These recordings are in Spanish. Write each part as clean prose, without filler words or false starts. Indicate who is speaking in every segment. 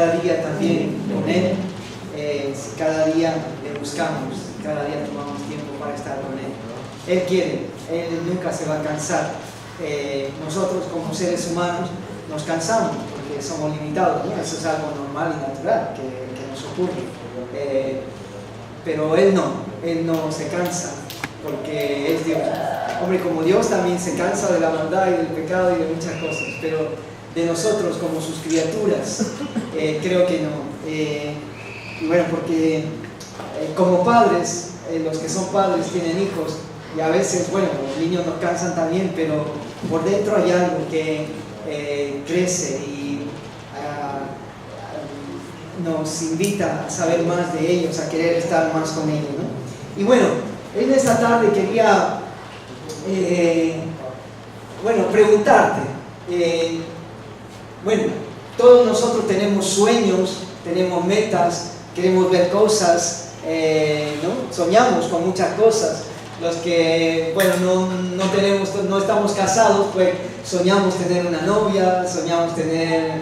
Speaker 1: cada día también con Él, si cada día le buscamos, cada día tomamos tiempo para estar con Él. Él quiere, Él nunca se va a cansar. Nosotros como seres humanos nos cansamos porque somos limitados, ¿no? Eso es algo normal y natural que nos ocurre. Pero Él no se cansa porque es Dios. Hombre, como Dios también se cansa de la maldad y del pecado y de muchas cosas, pero de nosotros como sus criaturas, creo que no. Y bueno, porque como padres, los que son padres tienen hijos, y a veces, bueno, los niños nos cansan también, pero por dentro hay algo que crece y nos invita a saber más de ellos, a querer estar más con ellos, ¿no? Y bueno, en esta tarde quería preguntarte, todos nosotros tenemos sueños, tenemos metas, queremos ver cosas, ¿no? Soñamos con muchas cosas. Los que, no estamos casados, pues soñamos tener una novia, soñamos tener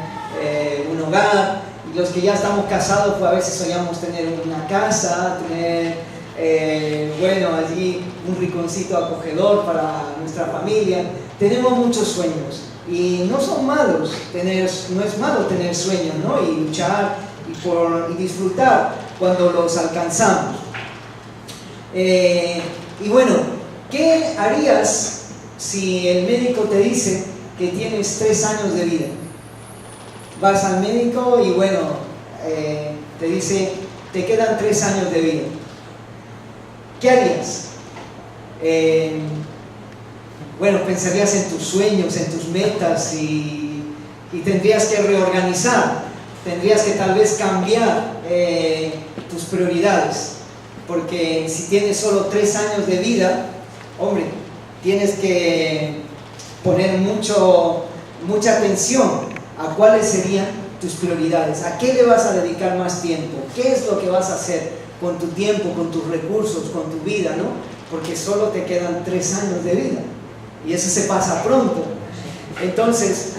Speaker 1: un hogar. Y los que ya estamos casados, pues a veces soñamos tener una casa, tener, allí un rinconcito acogedor para nuestra familia. Tenemos muchos sueños y no son malos, no es malo tener sueños, ¿no? Y luchar y disfrutar cuando los alcanzamos. Y bueno, ¿qué harías si el médico te dice que tienes 3 años de vida? Vas al médico y te dice, te quedan 3 años de vida. ¿Qué harías? Pensarías en tus sueños, en tus metas y tendrías que reorganizar, tendrías que tal vez cambiar tus prioridades. Porque si tienes solo 3 años de vida, hombre, tienes que poner mucha atención a cuáles serían tus prioridades, a qué le vas a dedicar más tiempo, qué es lo que vas a hacer con tu tiempo, con tus recursos, con tu vida, ¿no? Porque solo te quedan 3 años de vida y eso se pasa pronto. Entonces,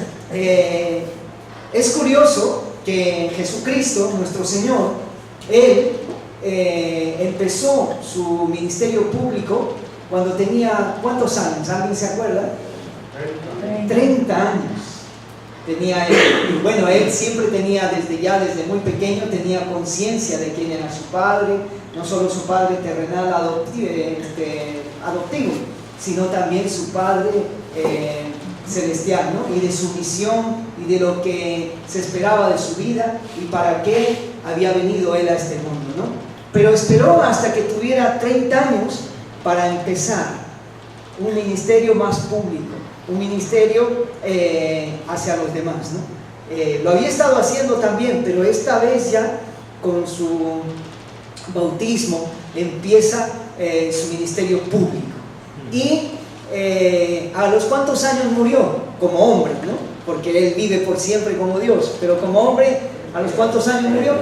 Speaker 1: es curioso que Jesucristo, nuestro Señor, Él empezó su ministerio público cuando tenía, ¿cuántos años? ¿Alguien se acuerda? 30 años tenía él. Y él siempre tenía, desde muy pequeño, tenía conciencia de quién era su padre, no solo su padre terrenal adoptivo, sino también su padre celestial, ¿no? Y de su misión y de lo que se esperaba de su vida y para qué había venido él a este mundo, ¿no? Pero esperó hasta que tuviera 30 años para empezar un ministerio más público, un ministerio hacia los demás, ¿no? Lo había estado haciendo también, pero esta vez ya con su bautismo empieza su ministerio público. Y ¿a los cuántos años murió? Como hombre, ¿no? Porque él vive por siempre como Dios, pero como hombre, ¿a los cuántos años murió?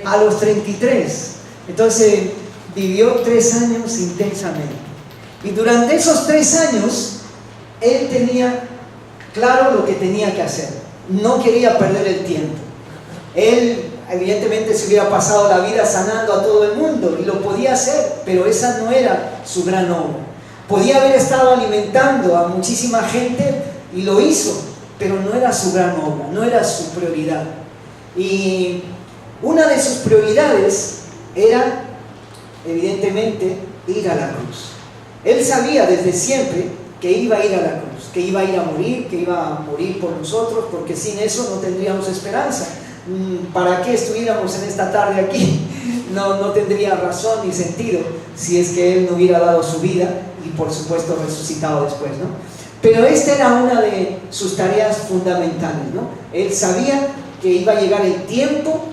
Speaker 1: A los 33. Entonces vivió 3 años intensamente. Y durante esos 3 años, él tenía claro lo que tenía que hacer. No quería perder el tiempo. Él evidentemente se hubiera pasado la vida sanando a todo el mundo y lo podía hacer, pero esa no era su gran obra. Podía haber estado alimentando a muchísima gente y lo hizo, pero no era su gran obra, no era su prioridad. Y una de sus prioridades era, evidentemente, ir a la cruz. Él sabía desde siempre que iba a ir a la cruz, que iba a ir a morir, que iba a morir por nosotros, porque sin eso no tendríamos esperanza. ¿Para qué estuviéramos en esta tarde aquí? No tendría razón ni sentido si es que Él no hubiera dado su vida y por supuesto resucitado después, ¿no? Pero esta era una de sus tareas fundamentales, ¿no? Él sabía que iba a llegar el tiempo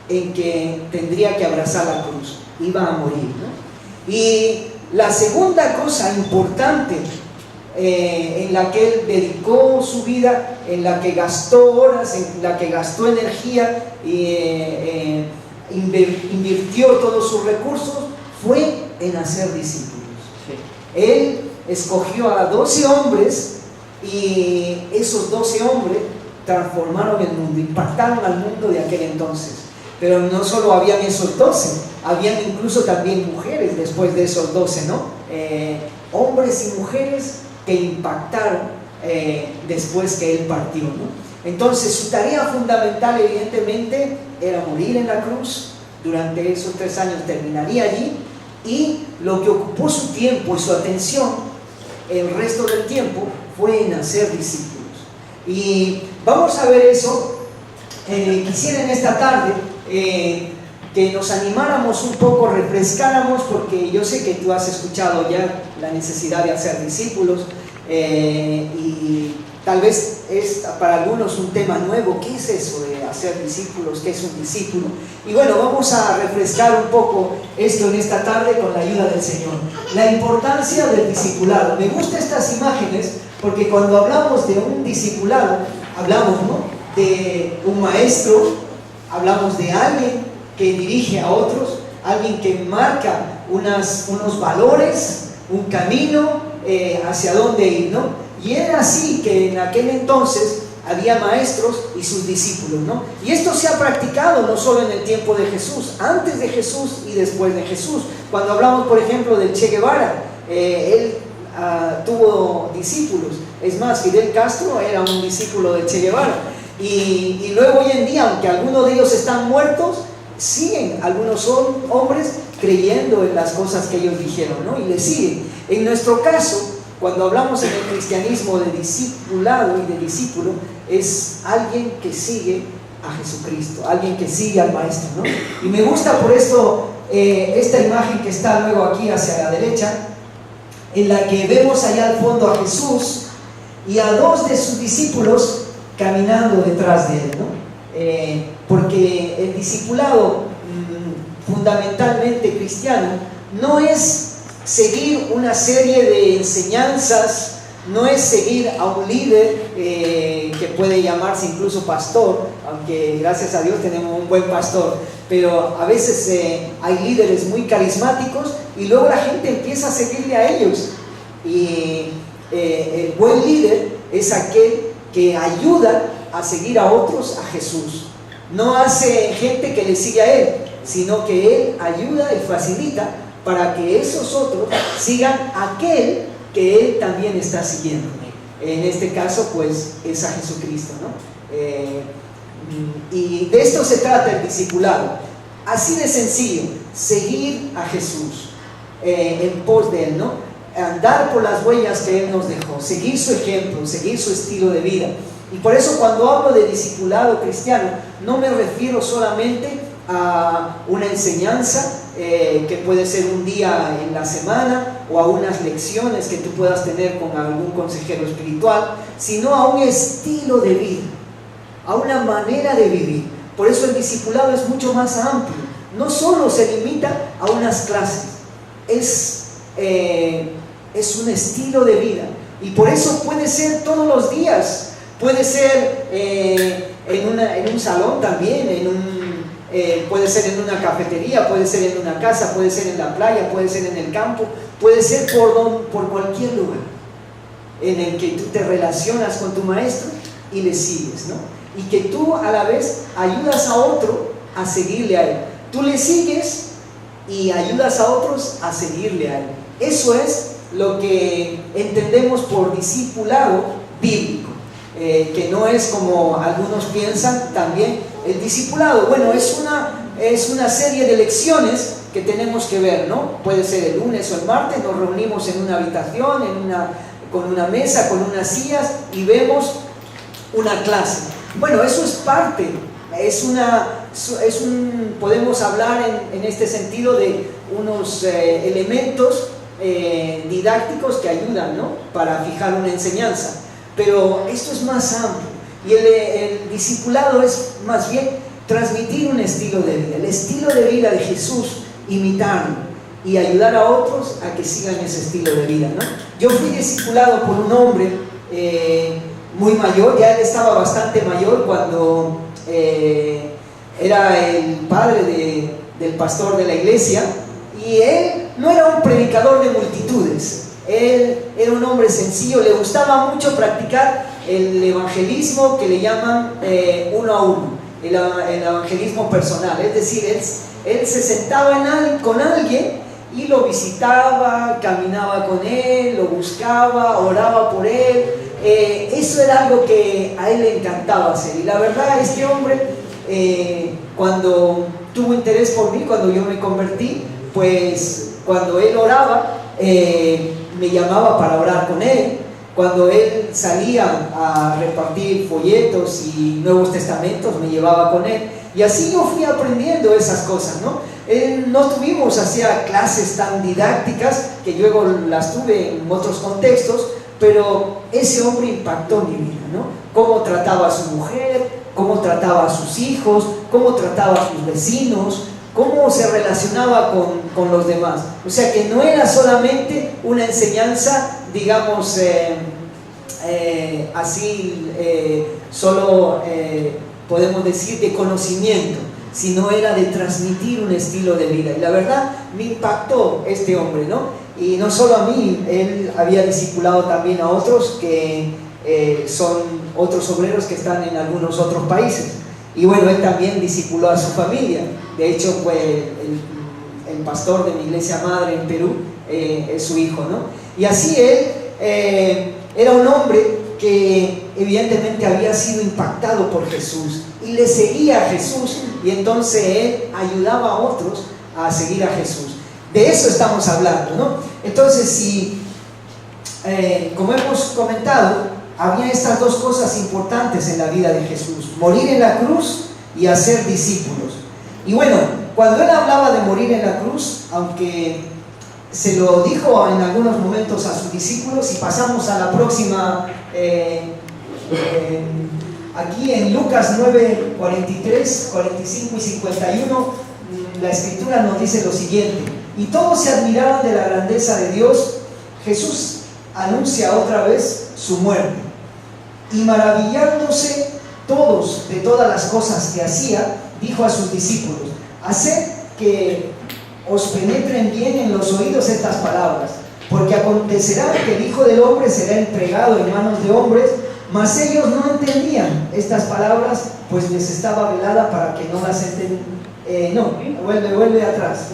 Speaker 1: en que tendría que abrazar la cruz, iba a morir, ¿no? Y la segunda cosa importante en la que él dedicó su vida, en la que gastó horas, en la que gastó energía y invirtió todos sus recursos, fue en hacer discípulos. Él escogió a 12 hombres y esos 12 hombres transformaron el mundo, impactaron al mundo de aquel entonces. Pero no solo habían esos 12, habían incluso también mujeres después de esos 12, ¿no? Hombres y mujeres que impactaron después que él partió, ¿no? Entonces su tarea fundamental evidentemente era morir en la cruz. Durante esos 3 años terminaría allí, y lo que ocupó su tiempo y su atención el resto del tiempo fue en hacer discípulos. Y vamos a ver eso. Quisiera en esta tarde que nos animáramos un poco, refrescáramos, porque yo sé que tú has escuchado ya la necesidad de hacer discípulos, y tal vez es para algunos un tema nuevo. ¿Qué es eso de hacer discípulos? ¿Qué es un discípulo? Y bueno, vamos a refrescar un poco esto en esta tarde con la ayuda del Señor. La importancia del discipulado. Me gustan estas imágenes porque cuando hablamos de un discipulado, hablamos, ¿no?, de un maestro, hablamos de alguien que dirige a otros, alguien que marca unos valores, un camino hacia dónde ir, ¿no? Y era así que en aquel entonces había maestros y sus discípulos, ¿no? Y esto se ha practicado no solo en el tiempo de Jesús, antes de Jesús y después de Jesús. Cuando hablamos, por ejemplo, del Che Guevara, él tuvo discípulos. Es más, Fidel Castro era un discípulo del Che Guevara. Y luego hoy en día, aunque algunos de ellos están muertos, siguen algunos hombres creyendo en las cosas que ellos dijeron, ¿no? Y le siguen. En nuestro caso, cuando hablamos en el cristianismo de discipulado y de discípulo, es alguien que sigue a Jesucristo, alguien que sigue al Maestro, ¿no? Y me gusta por esto esta imagen que está luego aquí hacia la derecha, en la que vemos allá al fondo a Jesús y a 2 de sus discípulos caminando detrás de él, ¿no? Porque el discipulado fundamentalmente cristiano no es seguir una serie de enseñanzas, no es seguir a un líder que puede llamarse incluso pastor, aunque gracias a Dios tenemos un buen pastor, pero a veces hay líderes muy carismáticos y luego la gente empieza a seguirle a ellos. Y el buen líder es aquel que ayuda a seguir a otros a Jesús. No hace gente que le sigue a él, sino que él ayuda y facilita para que esos otros sigan a aquel que él también está siguiendo. En este caso, pues, es a Jesucristo, ¿no? Y de esto se trata el discipulado. Así de sencillo, seguir a Jesús en pos de él, ¿no? Andar por las huellas que él nos dejó, seguir su ejemplo, seguir su estilo de vida. Y por eso cuando hablo de discipulado cristiano, no me refiero solamente a una enseñanza que puede ser un día en la semana o a unas lecciones que tú puedas tener con algún consejero espiritual, sino a un estilo de vida, a una manera de vivir. Por eso el discipulado es mucho más amplio, no solo se limita a unas clases, es un estilo de vida, y por eso puede ser todos los días, puede ser en un salón también, puede ser en una cafetería, puede ser en una casa, puede ser en la playa, puede ser en el campo, puede ser por cualquier lugar en el que tú te relacionas con tu maestro y le sigues, ¿no? Y que tú a la vez ayudas a otro a seguirle a él. Tú le sigues y ayudas a otros a seguirle a él. Eso es lo que entendemos por discipulado bíblico, que no es como algunos piensan también. El discipulado, bueno, es una serie de lecciones que tenemos que ver, ¿no? Puede ser el lunes o el martes, nos reunimos en una habitación, con una mesa, con unas sillas y vemos una clase. Bueno, eso es parte, podemos hablar en este sentido de unos elementos didácticos que ayudan, ¿no?, para fijar una enseñanza, pero esto es más amplio. Y el discipulado es más bien transmitir un estilo de vida, el estilo de vida de Jesús, imitarlo y ayudar a otros a que sigan ese estilo de vida, ¿no? Yo fui discipulado por un hombre muy mayor, ya él estaba bastante mayor cuando era el padre del pastor de la iglesia, y él no era un predicador de multitudes, él era un hombre sencillo, le gustaba mucho practicar el evangelismo que le llaman uno a uno, el evangelismo personal. Es decir, él se sentaba con alguien y lo visitaba, caminaba con él, lo buscaba, oraba por él. Eso era algo que a él le encantaba hacer. Y la verdad, este hombre, cuando tuvo interés por mí, cuando yo me convertí, pues cuando él oraba, me llamaba para orar con él. Cuando él salía a repartir folletos y Nuevos Testamentos, me llevaba con él. Y así yo fui aprendiendo esas cosas, ¿no? No tuvimos hacía clases tan didácticas, que luego las tuve en otros contextos, pero ese hombre impactó mi vida, ¿no? Cómo trataba a su mujer, cómo trataba a sus hijos, cómo trataba a sus vecinos, cómo se relacionaba con los demás. O sea que no era solamente una enseñanza, digamos, solo podemos decir de conocimiento, sino era de transmitir un estilo de vida. Y la verdad me impactó este hombre, ¿no? Y no solo a mí, él había discipulado también a otros que son otros obreros que están en algunos otros países. Y bueno, él también discipuló a su familia. De hecho, fue el pastor de mi iglesia madre en Perú, es su hijo, ¿no? Y así él era un hombre que evidentemente había sido impactado por Jesús y le seguía a Jesús, y entonces él ayudaba a otros a seguir a Jesús. De eso estamos hablando, ¿no? Entonces, como hemos comentado, había estas dos cosas importantes en la vida de Jesús: morir en la cruz y hacer discípulos. Y bueno, cuando él hablaba de morir en la cruz, aunque se lo dijo en algunos momentos a sus discípulos, y pasamos a la próxima, aquí en Lucas 9, 43, 45 y 51, la escritura nos dice lo siguiente: y todos se admiraban de la grandeza de Dios. Jesús anuncia otra vez su muerte, y maravillándose todos de todas las cosas que hacía, dijo a sus discípulos: haced que os penetren bien en los oídos estas palabras, porque acontecerá que el Hijo del Hombre será entregado en manos de hombres. Mas ellos no entendían estas palabras, pues les estaba velada para que no las vuelve atrás.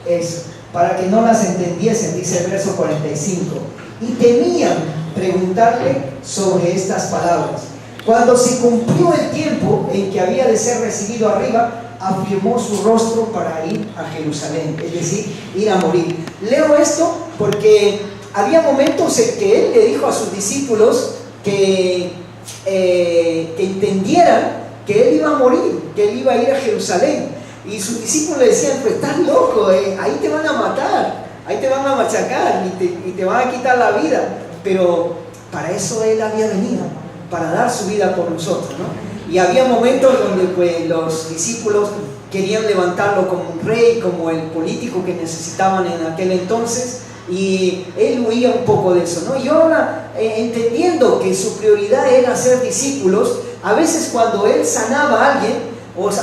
Speaker 1: Eso, para que no las entendiesen, dice el verso 45. Y temían preguntarle sobre estas palabras. Cuando se cumplió el tiempo en que había de ser recibido arriba, afirmó su rostro para ir a Jerusalén, es decir, ir a morir. Leo esto porque había momentos en que él le dijo a sus discípulos que entendieran que él iba a morir, que él iba a ir a Jerusalén. Y sus discípulos le decían: pues estás loco, ahí te van a matar, ahí te van a machacar y te van a quitar la vida. Pero para eso él había venido, para dar su vida por nosotros, ¿no? Y había momentos donde pues, los discípulos querían levantarlo como un rey, como el político que necesitaban en aquel entonces, y él huía un poco de eso, ¿no? Y ahora, entendiendo que su prioridad era ser discípulos, a veces cuando él sanaba a alguien,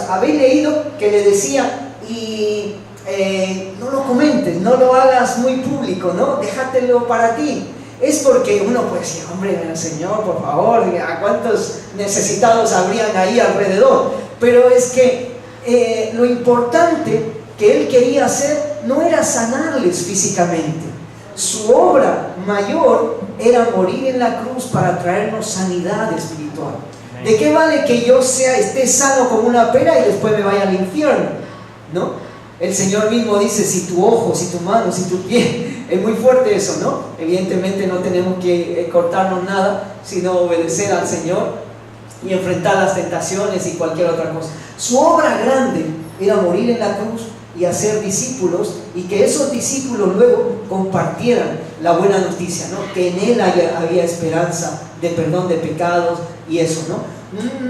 Speaker 1: habéis leído que le decía: y no lo comentes, no lo hagas muy público, ¿no? Déjatelo para ti. Es porque uno puede decir: hombre, Señor, por favor, ¿a cuántos necesitados habrían ahí alrededor? Pero es que lo importante que él quería hacer no era sanarles físicamente. Su obra mayor era morir en la cruz para traernos sanidad espiritual. ¿De qué vale que yo esté sano como una pera y después me vaya al infierno? ¿No? El Señor mismo dice: si tu ojo, si tu mano, si tu pie. Es muy fuerte eso, ¿no? Evidentemente no tenemos que cortarnos nada, sino obedecer al Señor y enfrentar las tentaciones y cualquier otra cosa. Su obra grande era morir en la cruz y hacer discípulos, y que esos discípulos luego compartieran la buena noticia, ¿no? Que en él había esperanza de perdón de pecados y eso, ¿no?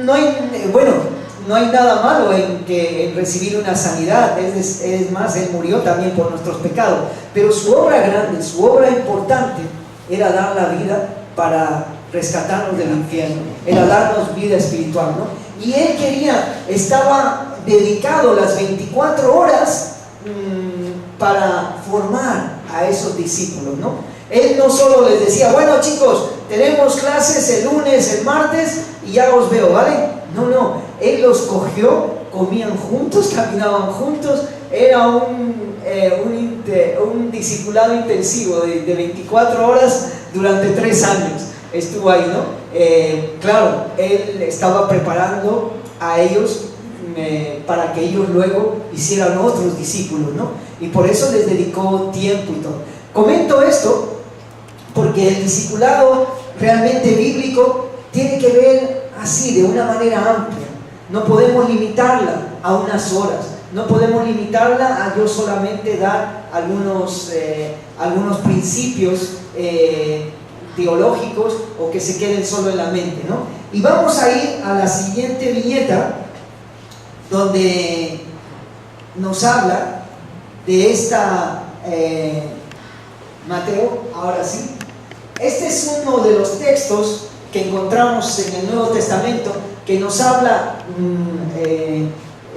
Speaker 1: No hay nada malo en recibir una sanidad. Es más, él murió también por nuestros pecados, pero su obra grande, su obra importante era dar la vida para rescatarnos del infierno, era darnos vida espiritual, ¿no? Y él estaba dedicado las 24 horas para formar a esos discípulos, ¿no? Él no solo les decía, bueno chicos, tenemos clases el lunes, el martes y ya os veo, ¿vale? No, Él los cogió, comían juntos, caminaban juntos, era un discipulado intensivo de 24 horas durante 3 años. Estuvo ahí, ¿no? Claro, Él estaba preparando a ellos para que ellos luego hicieran otros discípulos, ¿no? Y por eso les dedicó tiempo y todo. Comento esto porque el discipulado realmente bíblico tiene que ver así, de una manera amplia. No podemos limitarla a unas horas, no podemos limitarla a yo solamente dar algunos principios teológicos o que se queden solo en la mente, ¿no? Y vamos a ir a la siguiente viñeta, donde nos habla de esta Mateo, ahora sí. Este es uno de los textos que encontramos en el Nuevo Testamento que nos habla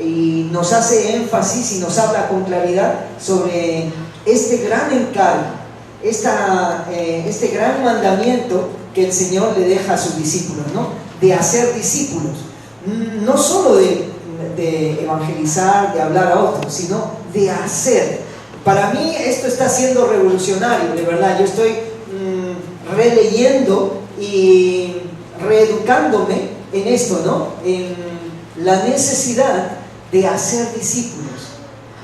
Speaker 1: y nos hace énfasis y nos habla con claridad sobre este gran encargo, este gran mandamiento que el Señor le deja a sus discípulos, ¿no? De hacer discípulos, no solo de evangelizar, de hablar a otros, sino de hacer. Para mí esto está siendo revolucionario, de verdad. Yo estoy releyendo y reeducándome en esto, ¿no? En la necesidad de hacer discípulos.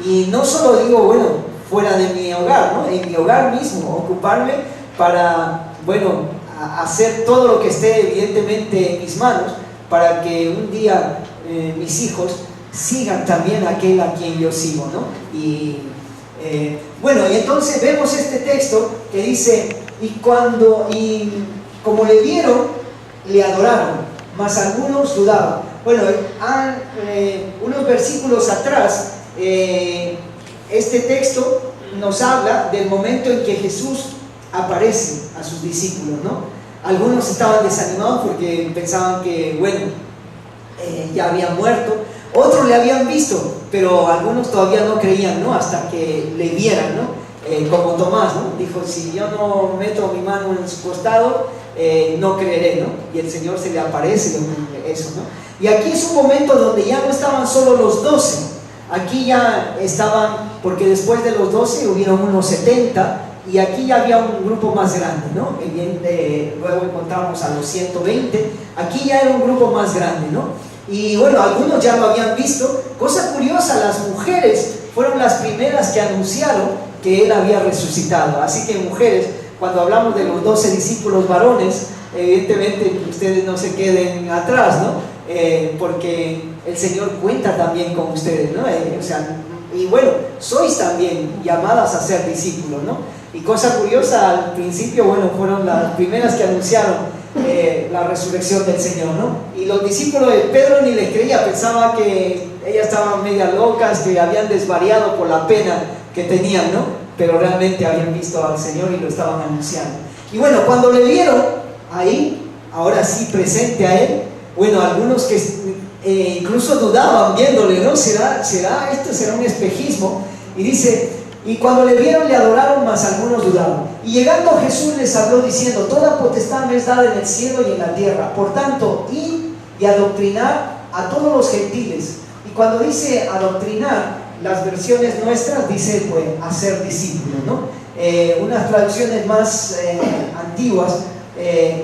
Speaker 1: Y no solo digo, bueno, fuera de mi hogar, ¿no? En mi hogar mismo, ocuparme para, bueno, hacer todo lo que esté evidentemente en mis manos para que un día mis hijos sigan también aquel a quien yo sigo, ¿no? Y bueno, y entonces vemos este texto que dice, y como le vieron, le adoraron, mas algunos dudaban. Bueno, unos versículos atrás, este texto nos habla del momento en que Jesús aparece a sus discípulos, ¿no? Algunos estaban desanimados porque pensaban que, bueno, ya había muerto. Otros le habían visto, pero algunos todavía no creían, ¿no? Hasta que le vieran, ¿no? Como Tomás, ¿no? Dijo, si yo no meto mi mano en su costado, no creeré, ¿no? Y el Señor se le aparece, eso, ¿no? Y aquí es un momento donde ya no estaban solo los 12, aquí ya estaban, porque después de los 12 hubieron unos 70, y aquí ya había un grupo más grande, ¿no? Luego encontramos a los 120, aquí ya era un grupo más grande, ¿no? Y bueno, algunos ya lo habían visto. Cosa curiosa, las mujeres fueron las primeras que anunciaron que Él había resucitado. Así que mujeres, cuando hablamos de los 12 discípulos varones, evidentemente ustedes no se queden atrás, ¿no? Porque el Señor cuenta también con ustedes, ¿no? Y bueno, sois también llamadas a ser discípulos, ¿no? Y cosa curiosa, al principio, bueno, fueron las primeras que anunciaron la resurrección del Señor, ¿no? Y los discípulos de Pedro ni les creía, pensaba que ellas estaban media locas, que habían desvariado por la pena que tenían, ¿no? Pero realmente habían visto al Señor y lo estaban anunciando. Y bueno, cuando le vieron ahí, ahora sí presente a Él, bueno, algunos que incluso dudaban viéndole, ¿no? ¿Será esto será un espejismo? Y dice, y cuando le vieron le adoraron, mas algunos dudaban. Y llegando Jesús les habló diciendo, toda potestad me es dada en el cielo y en la tierra. Por tanto, id y adoctrinar a todos los gentiles. Y cuando dice adoctrinar, las versiones nuestras dice, pues, hacer discípulos, ¿no? Unas traducciones más antiguas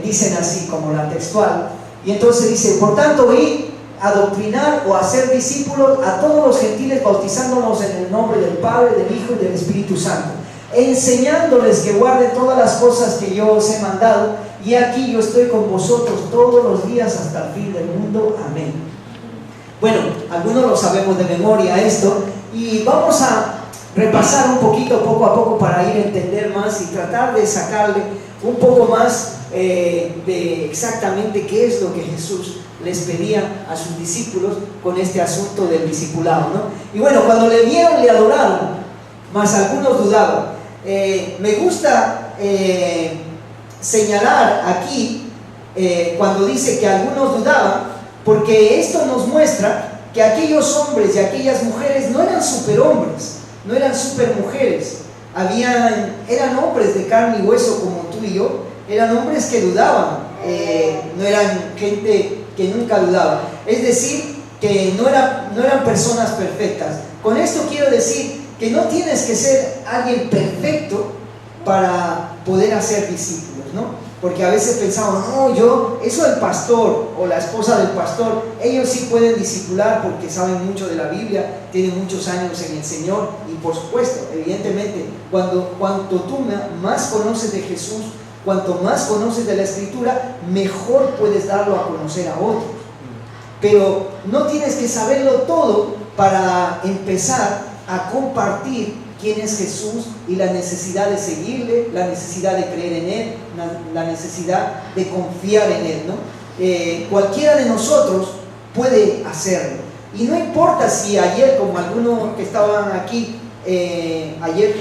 Speaker 1: dicen así, como la textual. Y entonces dice, por tanto, id adoctrinar o hacer discípulos a todos los gentiles, bautizándonos en el nombre del Padre, del Hijo y del Espíritu Santo, enseñándoles que guarden todas las cosas que yo os he mandado, y aquí yo estoy con vosotros todos los días hasta el fin del mundo. Amén. Bueno, algunos lo sabemos de memoria esto, y vamos a repasar un poquito, poco a poco, para ir a entender más y tratar de sacarle un poco más de exactamente qué es lo que Jesús les pedía a sus discípulos con este asunto del discipulado, ¿no? Y bueno, cuando le vieron le adoraron, mas algunos dudaban. Me gusta señalar aquí cuando dice que algunos dudaban, porque esto nos muestra que aquellos hombres y aquellas mujeres no eran superhombres, no eran supermujeres, eran hombres de carne y hueso como tú y yo, eran hombres que dudaban, no eran gente que nunca dudaba. Es decir, que no eran personas perfectas. Con esto quiero decir que no tienes que ser alguien perfecto para poder hacer discípulos, ¿no? Porque a veces pensamos, no, eso el pastor o la esposa del pastor, ellos sí pueden discipular porque saben mucho de la Biblia, tienen muchos años en el Señor, y por supuesto, evidentemente, cuanto tú más conoces de Jesús, cuanto más conoces de la Escritura, mejor puedes darlo a conocer a otros. Pero no tienes que saberlo todo para empezar a compartir quién es Jesús y la necesidad de seguirle, la necesidad de creer en Él, la necesidad de confiar en Él, ¿no? Cualquiera de nosotros puede hacerlo. Y no importa si ayer, como algunos que estaban aquí, ayer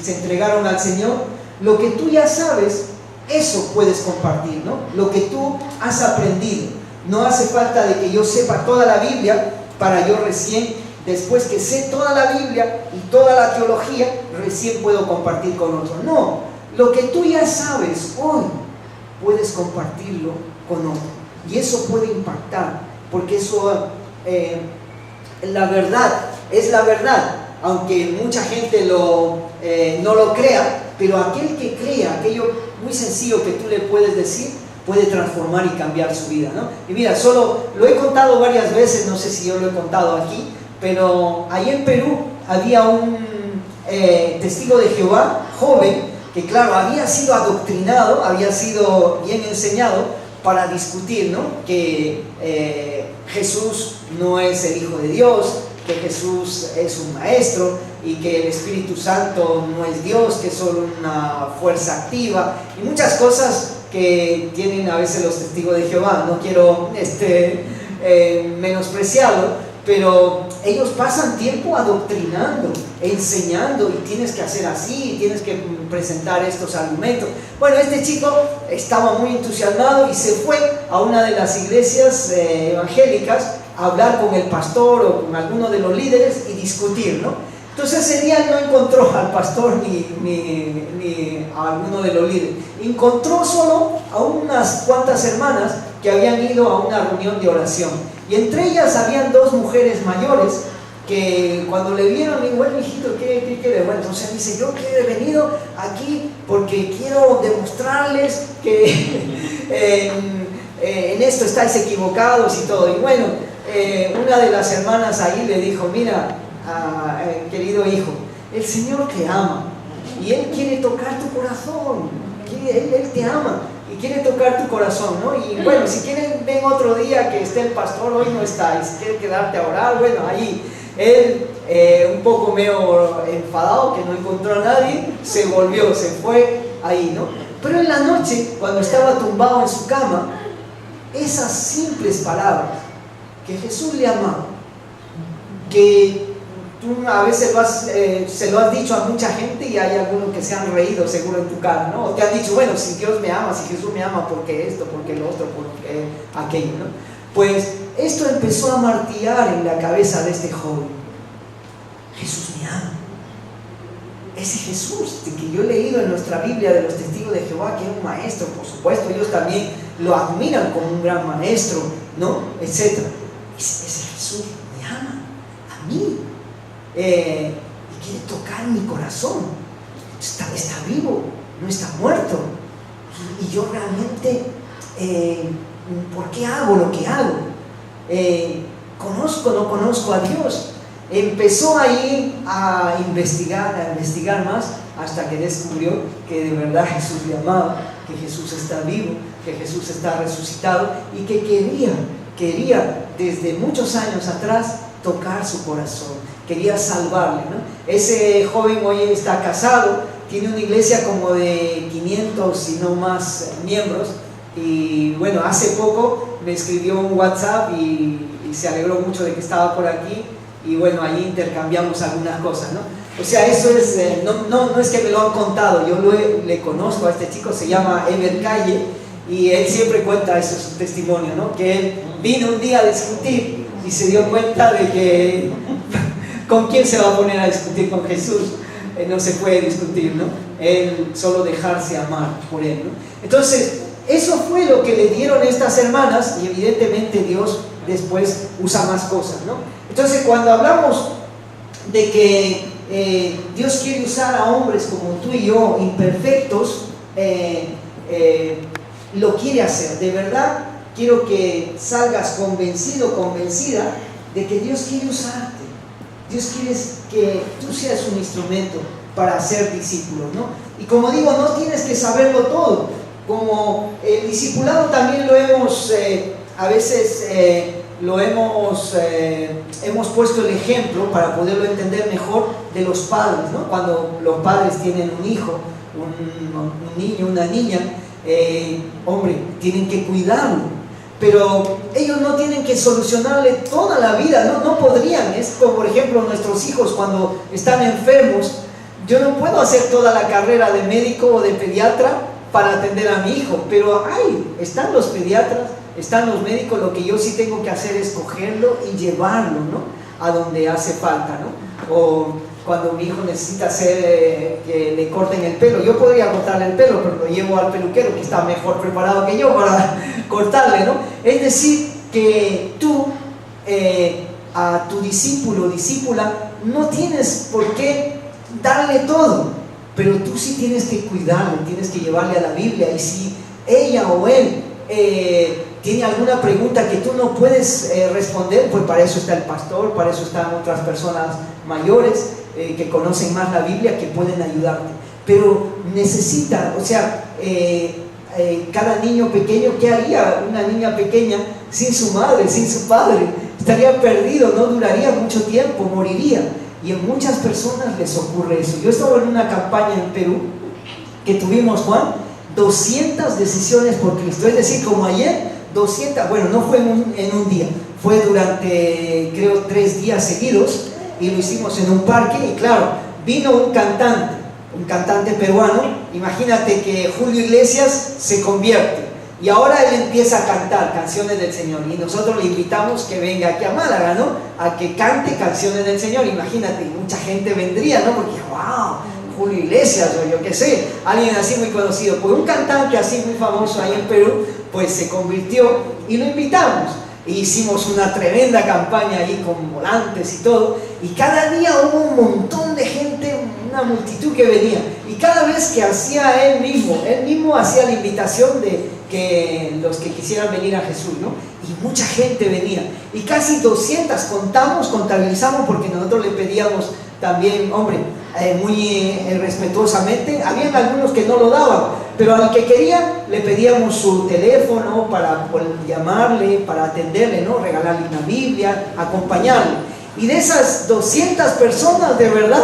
Speaker 1: se entregaron al Señor, lo que tú ya sabes, eso puedes compartir, ¿no? Lo que tú has aprendido. No hace falta de que yo sepa toda la Biblia para yo recién, después que sé toda la Biblia y toda la teología, recién puedo compartir con otros. No, lo que tú ya sabes hoy, puedes compartirlo con otros. Y eso puede impactar, porque eso, la verdad, es la verdad. Aunque mucha gente no lo crea, pero aquel que crea, aquello muy sencillo que tú le puedes decir, puede transformar y cambiar su vida, ¿no? Y mira, solo lo he contado varias veces, no sé si yo lo he contado aquí, pero ahí en Perú había un testigo de Jehová, joven, que claro, había sido adoctrinado, había sido bien enseñado para discutir, ¿no? Que Jesús no es el Hijo de Dios, que Jesús es un maestro y que el Espíritu Santo no es Dios, que es solo una fuerza activa y muchas cosas que tienen a veces los testigos de Jehová. No quiero menospreciarlo, pero ellos pasan tiempo adoctrinando, enseñando, y tienes que hacer así, y tienes que presentar estos argumentos. Bueno, este chico estaba muy entusiasmado y se fue a una de las iglesias evangélicas a hablar con el pastor o con alguno de los líderes y discutir, ¿no? Entonces ese día no encontró al pastor ni a alguno de los líderes. Encontró solo a unas cuantas hermanas que habían ido a una reunión de oración. Y entre ellas habían dos mujeres mayores que cuando le vieron, le digo, bueno, hijito, ¿qué quiere? Bueno, entonces dice, yo que he venido aquí porque quiero demostrarles que en esto estáis equivocados y todo. Y bueno, una de las hermanas ahí le dijo, mira, querido hijo, el Señor te ama y Él quiere tocar tu corazón, Él te ama y quiere tocar tu corazón, ¿no? Y bueno, si quieren ven otro día que esté el pastor, hoy no está, y si quieren quedarte a orar, bueno, ahí él un poco medio enfadado que no encontró a nadie, se volvió, se fue ahí, ¿no? Pero en la noche, cuando estaba tumbado en su cama, esas simples palabras, que Jesús le amaba, que tú a veces se lo has dicho a mucha gente y hay algunos que se han reído seguro en tu cara, ¿no? O te han dicho, bueno, si Dios me ama, si Jesús me ama, ¿por qué esto? ¿Por qué lo otro? ¿Por qué aquello? ¿No? Pues esto empezó a martillar en la cabeza de este joven. Jesús me ama. Ese Jesús de que yo he leído en nuestra Biblia de los testigos de Jehová, que es un maestro, por supuesto, ellos también lo admiran como un gran maestro, ¿no? Etcétera. Ese Jesús me ama a mí. Y quiere tocar mi corazón. Está vivo, no está muerto. Y yo realmente, ¿por qué hago lo que hago? ¿Conozco o no conozco a Dios? Empezó ahí a investigar más, hasta que descubrió que de verdad Jesús le amaba, que Jesús está vivo, que Jesús está resucitado y que quería desde muchos años atrás tocar su corazón. Quería salvarle, ¿no? Ese joven hoy está casado, tiene una iglesia como de 500 y no más miembros, y bueno, hace poco me escribió un WhatsApp y se alegró mucho de que estaba por aquí, y bueno, ahí intercambiamos algunas cosas, ¿no? O sea, eso es, no es que me lo han contado, yo le conozco a este chico, se llama Ever Calle, y él siempre cuenta eso, su testimonio, ¿no? Que él vino un día a discutir y se dio cuenta de que ¿con quién se va a poner a discutir? Con Jesús. no se puede discutir, ¿no? Él solo dejarse amar por él, ¿no? Entonces, eso fue lo que le dieron estas hermanas, y evidentemente Dios después usa más cosas, ¿no? Entonces, cuando hablamos de que Dios quiere usar a hombres como tú y yo, imperfectos, lo quiere hacer. De verdad, quiero que salgas convencido, convencida de que Dios quiere usarte. Dios quiere que tú seas un instrumento para hacer discípulos, ¿no? Y como digo, no tienes que saberlo todo. Como el discipulado también lo hemos, a veces hemos puesto el ejemplo para poderlo entender mejor de los padres, ¿no? Cuando los padres tienen un hijo, un niño, una niña, hombre, tienen que cuidarlo. Pero ellos no tienen que solucionarle toda la vida, no podrían. Es como, por ejemplo, nuestros hijos cuando están enfermos. Yo no puedo hacer toda la carrera de médico o de pediatra para atender a mi hijo, pero están los pediatras, están los médicos. Lo que yo sí tengo que hacer es cogerlo y llevarlo, ¿no?, a donde hace falta, ¿no? O cuando mi hijo necesita que le corten el pelo, yo podría cortarle el pelo, pero lo llevo al peluquero que está mejor preparado que yo para cortarle, ¿no? Es decir, que tú a tu discípulo o discípula no tienes por qué darle todo, pero tú sí tienes que cuidarle, tienes que llevarle a la Biblia. Y si ella o él tiene alguna pregunta que tú no puedes responder, pues para eso está el pastor, para eso están otras personas mayores que conocen más la Biblia, que pueden ayudarte. Pero necesita, o sea, cada niño pequeño, ¿qué haría una niña pequeña sin su madre, sin su padre? Estaría perdido, no duraría mucho tiempo, moriría. Y en muchas personas les ocurre eso. Yo estaba en una campaña en Perú que tuvimos, Juan, 200 decisiones por Cristo. Es decir, como ayer, 200, bueno, no fue en un día, fue durante, creo, 3 días seguidos, y lo hicimos en un parque. Y claro, vino un cantante peruano. Imagínate que Julio Iglesias se convierte y ahora él empieza a cantar canciones del Señor, y nosotros le invitamos que venga aquí a Málaga, ¿no?, a que cante canciones del Señor. Imagínate, mucha gente vendría, ¿no?, porque wow, Julio Iglesias, o yo qué sé, alguien así muy conocido. Pues un cantante así muy famoso ahí en Perú, pues se convirtió y lo invitamos. E hicimos una tremenda campaña ahí con volantes y todo, y cada día hubo un montón de gente, una multitud que venía, y cada vez que hacía él mismo hacía la invitación de que los que quisieran venir a Jesús, ¿no? Y mucha gente venía, y casi 200 contabilizamos, porque nosotros le pedíamos también, hombre, muy respetuosamente. Habían algunos que no lo daban, pero al que quería le pedíamos su teléfono para llamarle, para atenderle, ¿no?, regalarle una Biblia, acompañarle. Y de esas 200 personas, de verdad,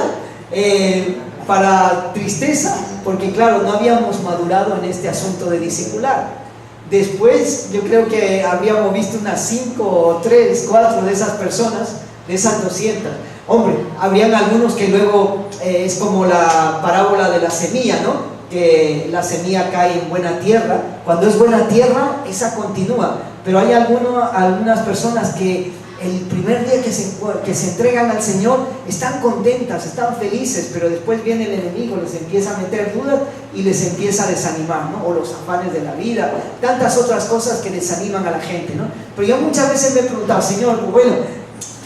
Speaker 1: para tristeza, porque claro, no habíamos madurado en este asunto de discipular. Después yo creo que habíamos visto unas 5 o 3, 4 de esas personas, de esas 200. Hombre, habrían algunos que luego es como la parábola de la semilla, ¿no?, que la semilla cae en buena tierra. Cuando es buena tierra, esa continúa. Pero hay algunas personas que el primer día que se entregan al Señor están contentas, están felices, pero después viene el enemigo, les empieza a meter dudas y les empieza a desanimar, ¿no?, o los afanes de la vida, tantas otras cosas que desaniman a la gente, ¿no? Pero yo muchas veces me he preguntado, Señor, bueno,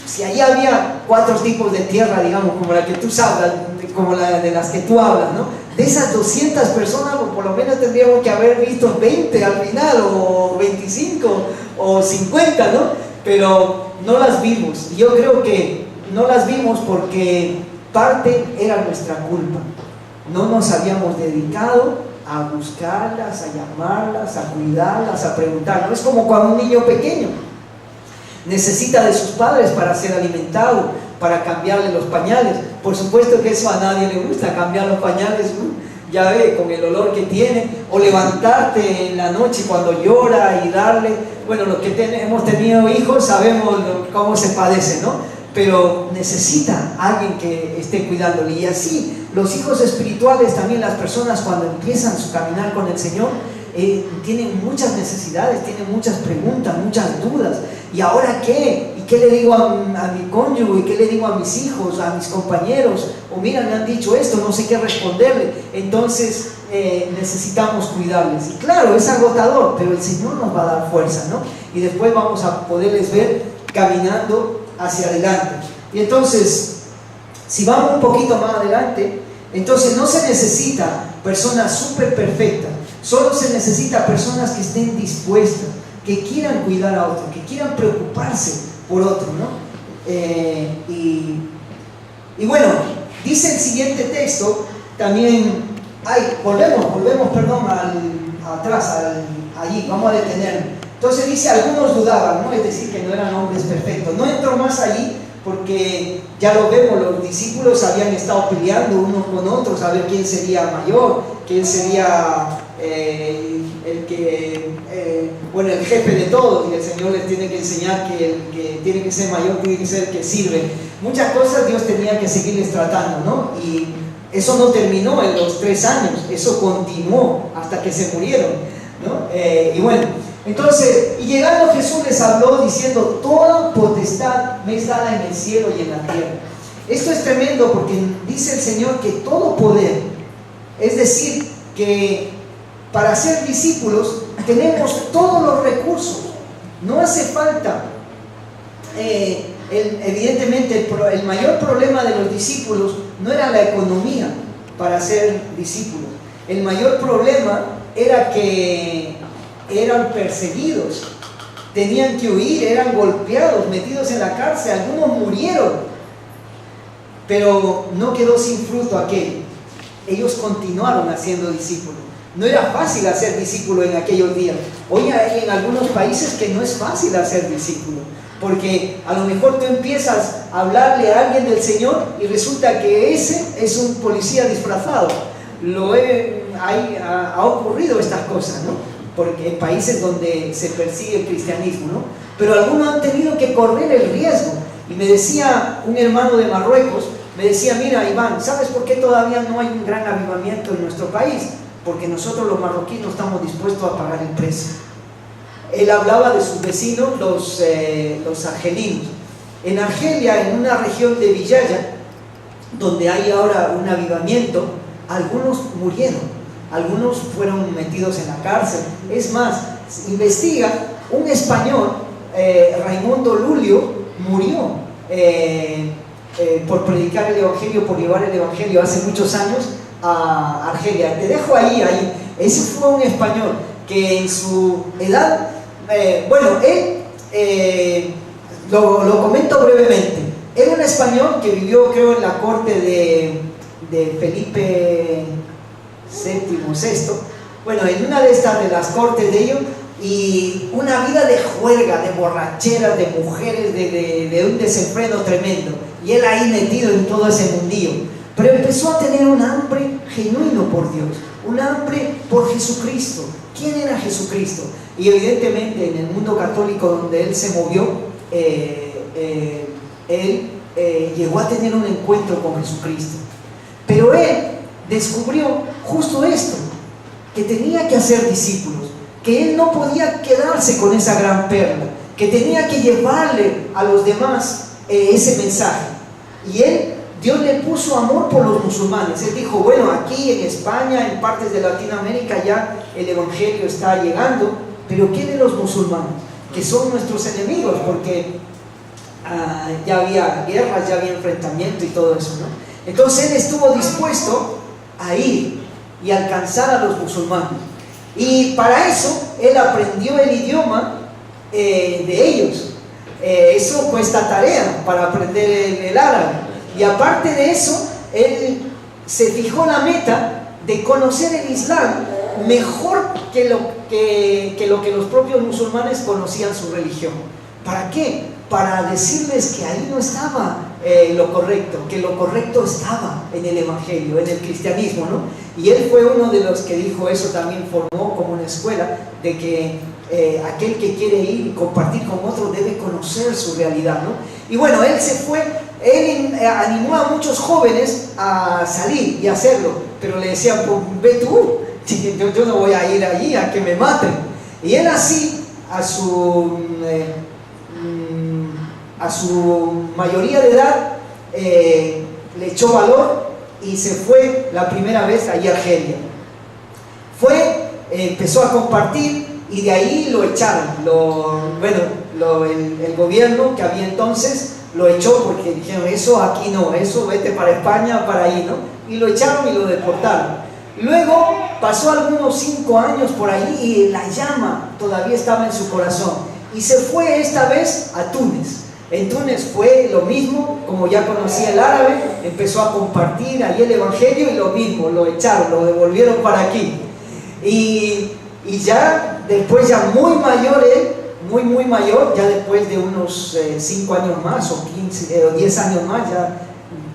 Speaker 1: si allí había 4 tipos de tierra, digamos, como la que tú hablas, como la de las que tú hablas, ¿no?, de esas 200 personas, por lo menos tendríamos que haber visto 20 al final, o 25, o 50, ¿no? Pero no las vimos. Y yo creo que no las vimos porque parte era nuestra culpa. No nos habíamos dedicado a buscarlas, a llamarlas, a cuidarlas, a preguntar. No es como cuando un niño pequeño necesita de sus padres para ser alimentado, para cambiarle los pañales. Por supuesto que eso a nadie le gusta, cambiar los pañales, ya ve, con el olor que tiene, o levantarte en la noche cuando llora y darle. Bueno, los que hemos tenido hijos sabemos cómo se padece, ¿no? Pero necesita alguien que esté cuidándole. Y así, los hijos espirituales también, las personas cuando empiezan su caminar con el Señor, tienen muchas necesidades, tienen muchas preguntas, muchas dudas. ¿Y ahora qué? ¿Y qué le digo a mi cónyuge? ¿Qué le digo a mis hijos, a mis compañeros? O mira, me han dicho esto, no sé qué responderle. Entonces necesitamos cuidarles. Y claro, es agotador, pero el Señor nos va a dar fuerza, ¿no? Y después vamos a poderles ver caminando hacia adelante. Y entonces, si vamos un poquito más adelante, entonces no se necesita personas súper perfectas, solo se necesita personas que estén dispuestas, que quieran cuidar a otro, que quieran preocuparse por otro, ¿no? Y bueno, dice el siguiente texto, también, volvemos, perdón, allí, vamos a detenernos. Entonces dice, algunos dudaban, ¿no? Es decir, que no eran hombres perfectos. No entro más allí porque ya lo vemos, los discípulos habían estado peleando unos con otros a ver quién sería mayor, quién sería el jefe de todos, y el Señor les tiene que enseñar que el que tiene que ser mayor tiene que ser el que sirve. Muchas cosas Dios tenía que seguirles tratando, ¿no? Y eso no terminó en los 3 años, eso continuó hasta que se murieron, ¿no? Y bueno, entonces, y llegando Jesús les habló diciendo, toda potestad me es dada en el cielo y en la tierra. Esto es tremendo porque dice el Señor que todo poder, es decir, que para ser discípulos tenemos todos los recursos, no hace falta. Evidentemente el mayor problema de los discípulos no era la economía para ser discípulos, el mayor problema era que eran perseguidos, tenían que huir, eran golpeados, metidos en la cárcel, algunos murieron, pero no quedó sin fruto aquello. Ellos continuaron haciendo discípulos. No era fácil hacer discípulo en aquellos días. Hoy hay en algunos países que no es fácil hacer discípulo, porque a lo mejor tú empiezas a hablarle a alguien del Señor y resulta que ese es un policía disfrazado. Ha ocurrido estas cosas, ¿no? Porque en países donde se persigue el cristianismo, ¿no? Pero algunos han tenido que correr el riesgo. Y me decía un hermano de Marruecos, me decía, mira Iván, ¿sabes por qué todavía no hay un gran avivamiento en nuestro país? Porque nosotros los marroquíes no estamos dispuestos a pagar el precio. Él hablaba de sus vecinos, los argelinos. En Argelia, en una región de Villaya, donde hay ahora un avivamiento, algunos murieron. Algunos fueron metidos en la cárcel. Es más, investiga, un español, Raimundo Lulio, murió por predicar el Evangelio, por llevar el Evangelio hace muchos años a Argelia. Te dejo ahí. Ese fue un español que en su edad, lo comento brevemente. Era un español que vivió, creo, en la corte de Felipe VI, bueno, en una de las cortes de ellos, y una vida de juerga, de borrachera, de mujeres, de un desenfreno tremendo, y él ahí metido en todo ese mundillo, pero empezó a tener un hambre genuino por Dios, un hambre por Jesucristo. ¿Quién era Jesucristo? Y evidentemente en el mundo católico donde él se movió, él llegó a tener un encuentro con Jesucristo, pero él descubrió justo esto, que tenía que hacer discípulos, que él no podía quedarse con esa gran perla, que tenía que llevarle a los demás ese mensaje. Y Dios le puso amor por los musulmanes. Él dijo, bueno, aquí en España, en partes de Latinoamérica ya el Evangelio está llegando, pero ¿qué de los musulmanes? Que son nuestros enemigos, porque ya había guerras, ya había enfrentamiento y todo eso, ¿no? Entonces él estuvo dispuesto a ir y alcanzar a los musulmanes, y para eso él aprendió el idioma de ellos. Eso cuesta tarea para aprender el árabe, y aparte de eso él se fijó la meta de conocer el Islam mejor que lo que los propios musulmanes conocían su religión. ¿Para qué? Para decirles que ahí no estaba lo correcto, que lo correcto estaba en el Evangelio, en el cristianismo, ¿no? Y él fue uno de los que dijo eso, también formó como una escuela de que aquel que quiere ir y compartir con otros debe conocer su realidad, ¿no? Y bueno, él se fue, él animó a muchos jóvenes a salir y hacerlo, pero le decían, pues ve tú, yo no voy a ir allí a que me maten. Y él así, a su a su mayoría de edad, le echó valor y se fue la primera vez allí a Argelia. Empezó a compartir y de ahí lo echaron. El gobierno que había entonces lo echó porque dijeron, eso aquí no, eso vete para España, para ahí, ¿no? Y lo echaron y lo deportaron. Luego pasó algunos 5 años por ahí y la llama todavía estaba en su corazón. Y se fue esta vez a Túnez. En Túnez fue lo mismo, como ya conocía el árabe, empezó a compartir allí el evangelio y lo mismo, lo echaron, lo devolvieron para aquí. Y ya después, ya muy mayor él, muy mayor, ya después de unos 5 años más o 15 o 10 años más, ya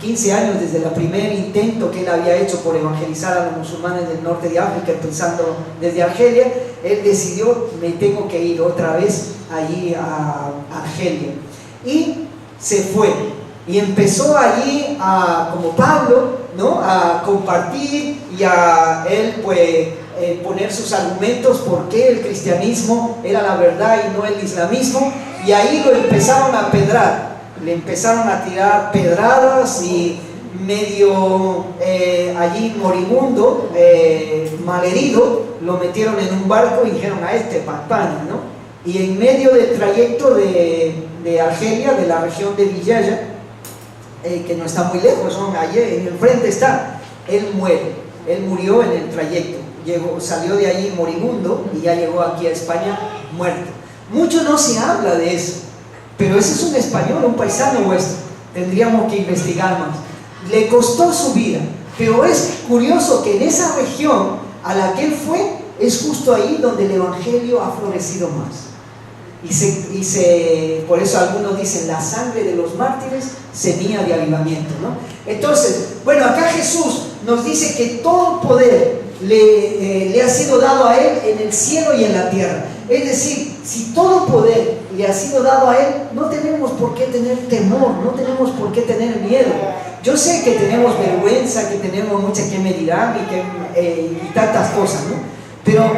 Speaker 1: 15 años desde el primer intento que él había hecho por evangelizar a los musulmanes del norte de África, empezando desde Argelia, él decidió, me tengo que ir otra vez allí a Argelia. Y se fue y empezó allí como Pablo, ¿no? A compartir y a él pues poner sus argumentos por qué el cristianismo era la verdad y no el islamismo, y ahí lo empezaron a apedrar, le empezaron a tirar pedradas y medio allí moribundo, malherido, lo metieron en un barco y dijeron a para España, ¿no? Y en medio del trayecto de Argelia, de la región de Villaya, que no está muy lejos, ¿no? Allí en el frente está, él murió en el trayecto, salió de allí moribundo y ya llegó aquí a España muerto. Mucho no se habla de eso, pero ese es un español, un paisano vuestro, tendríamos que investigar más. Le costó su vida, pero es curioso que en esa región a la que él fue, es justo ahí donde el evangelio ha florecido más. Por eso algunos dicen, la sangre de los mártires, semilla de avivamiento, ¿no? Entonces, bueno, acá Jesús nos dice que todo poder le ha sido dado a él en el cielo y en la tierra. Es decir, si todo poder le ha sido dado a él, no tenemos por qué tener temor, no tenemos por qué tener miedo. Yo sé que tenemos vergüenza, que tenemos muchas que me dirán y tantas cosas, ¿no? Pero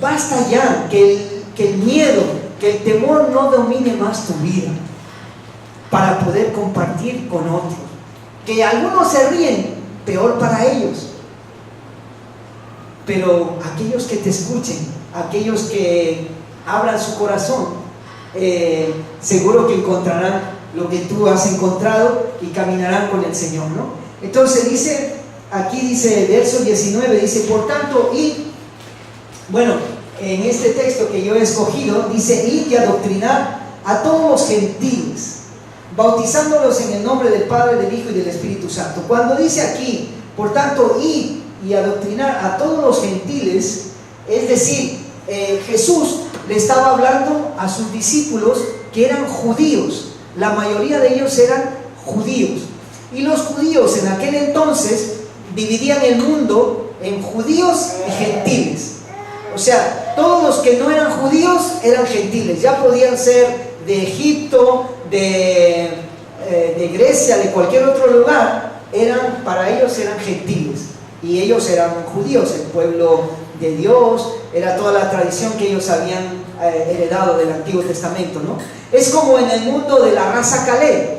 Speaker 1: basta ya que el miedo, que el temor no domine más tu vida, para poder compartir con otros. Que algunos se ríen, peor para ellos, pero aquellos que te escuchen, aquellos que abran su corazón, seguro que encontrarán lo que tú has encontrado y caminarán con el Señor, ¿no? Entonces aquí dice el verso 19, dice, por tanto, en este texto que yo he escogido, dice, id y adoctrinar a todos los gentiles, bautizándolos en el nombre del Padre, del Hijo y del Espíritu Santo. Cuando dice aquí, por tanto, id y adoctrinar a todos los gentiles, es decir, Jesús le estaba hablando a sus discípulos que eran judíos, la mayoría de ellos eran judíos, y los judíos en aquel entonces dividían el mundo en judíos y gentiles. O sea, todos los que no eran judíos eran gentiles, ya podían ser de Egipto, de Grecia, de cualquier otro lugar, para ellos eran gentiles, y ellos eran judíos, el pueblo de Dios, era toda la tradición que ellos habían heredado del Antiguo Testamento, ¿no? Es como en el mundo de la raza Calé,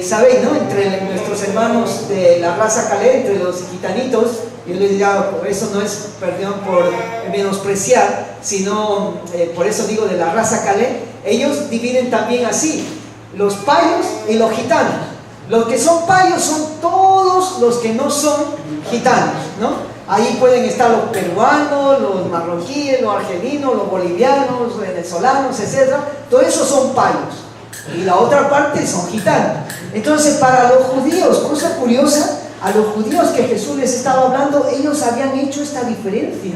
Speaker 1: ¿sabéis, no? Entre nuestros hermanos de la raza Calé, entre los gitanitos, yo les digo, eso no es, perdón por menospreciar, sino por eso digo de la raza Calé, ellos dividen también así, los payos y los gitanos. Los que son payos son todos los que no son gitanos, ¿no? Ahí pueden estar los peruanos, los marroquíes, los argelinos, los bolivianos, los venezolanos, etc. Todos esos son payos. Y la otra parte son gitanos. Entonces, para los judíos, cosa curiosa, a los judíos que Jesús les estaba hablando, ellos habían hecho esta diferencia.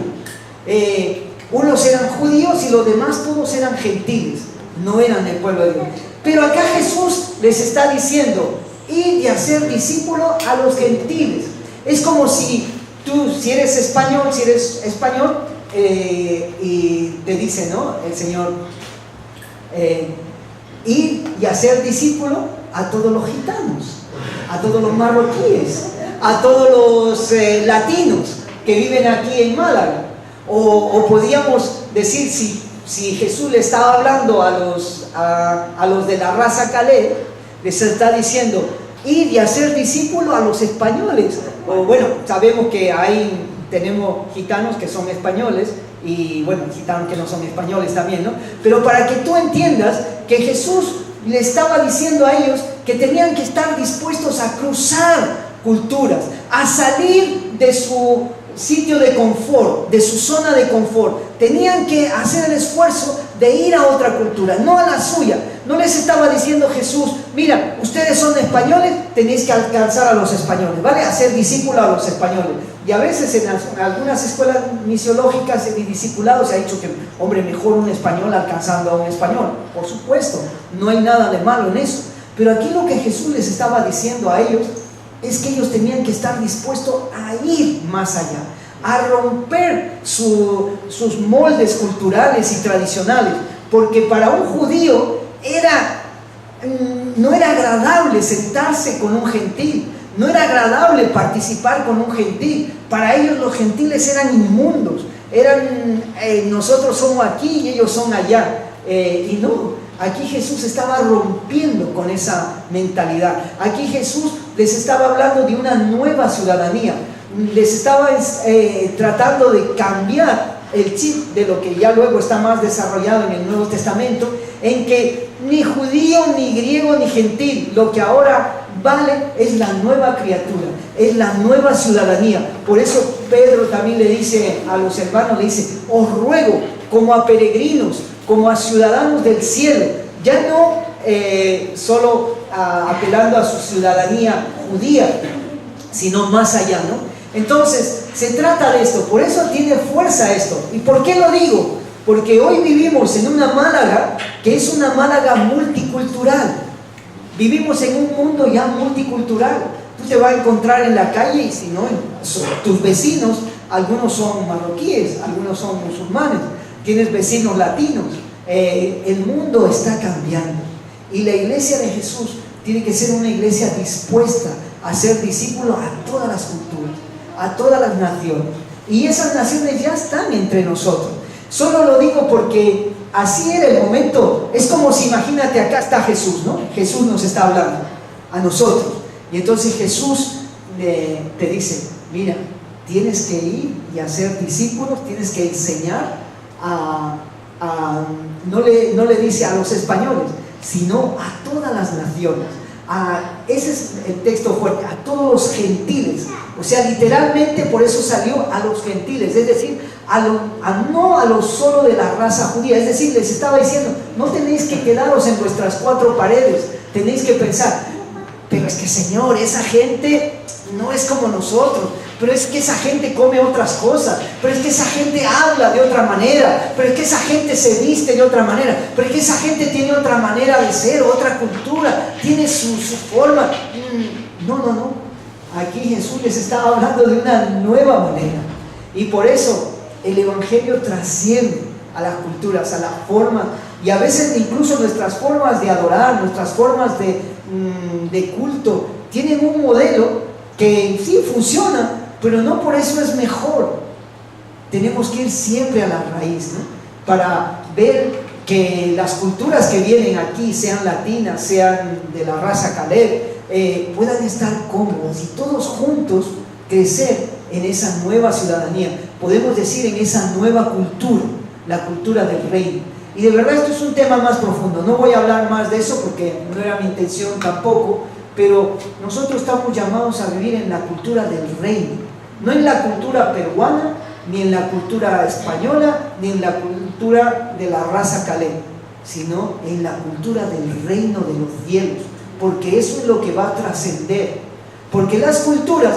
Speaker 1: Unos eran judíos y los demás todos eran gentiles, no eran del pueblo de Dios. Pero acá Jesús les está diciendo, id y hacer discípulos a los gentiles. Es como si tú, si eres español, y te dice, ¿no? El Señor, ir y hacer discípulo a todos los gitanos, a todos los marroquíes, a todos los latinos que viven aquí en Málaga. O podríamos decir, si Jesús le estaba hablando a a los de la raza Caleb, les está diciendo, ir y hacer discípulos a los españoles. O bueno, sabemos que tenemos gitanos que son españoles, y bueno, gitanos que no son españoles también, ¿no? Pero para que tú entiendas que Jesús le estaba diciendo a ellos que tenían que estar dispuestos a cruzar culturas, a salir de su sitio de confort, de su zona de confort. Tenían que hacer el esfuerzo de ir a otra cultura, no a la suya. No les estaba diciendo Jesús, mira, ustedes son españoles, tenéis que alcanzar a los españoles, ¿vale? Hacer discípulos a los españoles. Y a veces en algunas escuelas misiológicas y discipulados se ha dicho que, hombre, mejor un español alcanzando a un español. Por supuesto, no hay nada de malo en eso. Pero aquí lo que Jesús les estaba diciendo a ellos es que ellos tenían que estar dispuestos a ir más allá, a romper sus moldes culturales y tradicionales, porque para un judío no era agradable sentarse con un gentil, no era agradable participar con un gentil. Para ellos los gentiles eran inmundos, nosotros somos aquí y ellos son allá, y no. Aquí Jesús estaba rompiendo con esa mentalidad. Aquí Jesús les estaba hablando de una nueva ciudadanía. Les estaba tratando de cambiar el chip de lo que ya luego está más desarrollado en el Nuevo Testamento, en que ni judío, ni griego, ni gentil, lo que ahora vale es la nueva criatura, es la nueva ciudadanía. Por eso Pedro también le dice a los hermanos, le dice, os ruego como a peregrinos, como a ciudadanos del cielo, ya no solo apelando a su ciudadanía judía, sino más allá, ¿no? Entonces, se trata de esto, por eso tiene fuerza esto. ¿Y por qué lo digo? Porque hoy vivimos en una Málaga que es una Málaga multicultural. Vivimos en un mundo ya multicultural. Tú te vas a encontrar en la calle y si no, tus vecinos, algunos son marroquíes, algunos son musulmanes, tienes vecinos latinos. El mundo está cambiando y la iglesia de Jesús tiene que ser una iglesia dispuesta a ser discípulos a todas las culturas, a todas las naciones, y esas naciones ya están entre nosotros. Solo lo digo porque así era el momento. Es como si, imagínate, acá está Jesús, ¿no? Jesús nos está hablando a nosotros, y entonces Jesús te dice, mira, tienes que ir y hacer discípulos, tienes que enseñar no le dice a los españoles, sino a todas las naciones. Ese es el texto fuerte, a todos los gentiles. O sea, literalmente por eso salió a los gentiles, es decir, no a los solo de la raza judía. Es decir, les estaba diciendo, no tenéis que quedaros en vuestras cuatro paredes, tenéis que pensar, pero es que Señor, esa gente no es como nosotros, pero es que esa gente come otras cosas, pero es que esa gente habla de otra manera, pero es que esa gente se viste de otra manera, pero es que esa gente tiene otra manera de ser, otra cultura, tiene su forma. No. Aquí Jesús les estaba hablando de una nueva manera, y por eso el Evangelio trasciende a las culturas, a las formas, y a veces incluso nuestras formas de adorar, nuestras formas de culto, tienen un modelo que sí funciona, pero no por eso es mejor. Tenemos que ir siempre a la raíz, ¿no? Para ver que las culturas que vienen aquí, sean latinas, sean de la raza Caleb, puedan estar cómodas y todos juntos crecer en esa nueva ciudadanía, podemos decir en esa nueva cultura, la cultura del reino. Y de verdad esto es un tema más profundo, no voy a hablar más de eso porque no era mi intención tampoco, pero nosotros estamos llamados a vivir en la cultura del reino, no en la cultura peruana, ni en la cultura española, ni en la cultura de la raza Caleb, sino en la cultura del reino de los cielos, porque eso es lo que va a trascender. Porque las culturas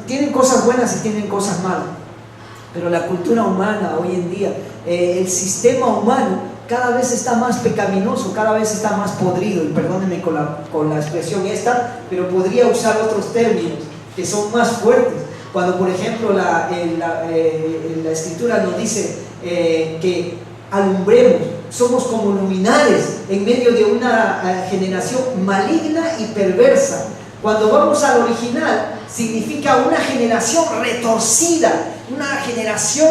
Speaker 1: tienen cosas buenas y tienen cosas malas, pero la cultura humana hoy en día, el sistema humano cada vez está más pecaminoso, cada vez está más podrido, y perdónenme con la expresión esta, pero podría usar otros términos que son más fuertes. Cuando por ejemplo la escritura nos dice que alumbremos, somos como luminares en medio de una generación maligna y perversa. Cuando vamos al original, significa una generación retorcida, una generación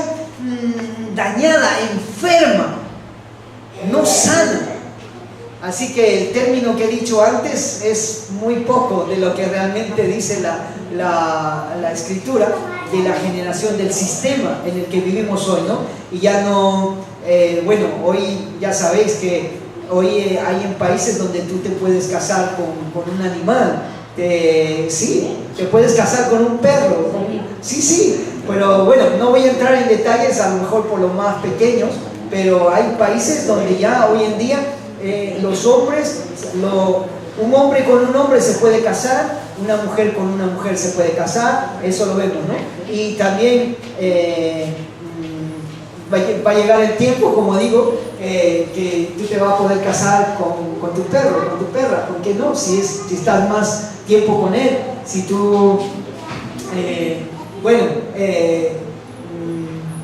Speaker 1: dañada, enferma, no sana. Así que el término que he dicho antes es muy poco de lo que realmente dice la Escritura de la generación del sistema en el que vivimos hoy, ¿no? Y ya no, bueno, hoy ya sabéis que hoy hay en países donde tú te puedes casar con un animal, sí, te puedes casar con un perro, sí, pero bueno, no voy a entrar en detalles, a lo mejor por los más pequeños, pero hay países donde ya hoy en día los hombres, un hombre con un hombre se puede casar, una mujer con una mujer se puede casar, eso lo vemos, ¿no? Y también va a llegar el tiempo, como digo, que tú te vas a poder casar con tu perro, con tu perra, ¿por qué no? Si estás más tiempo con él, si tú,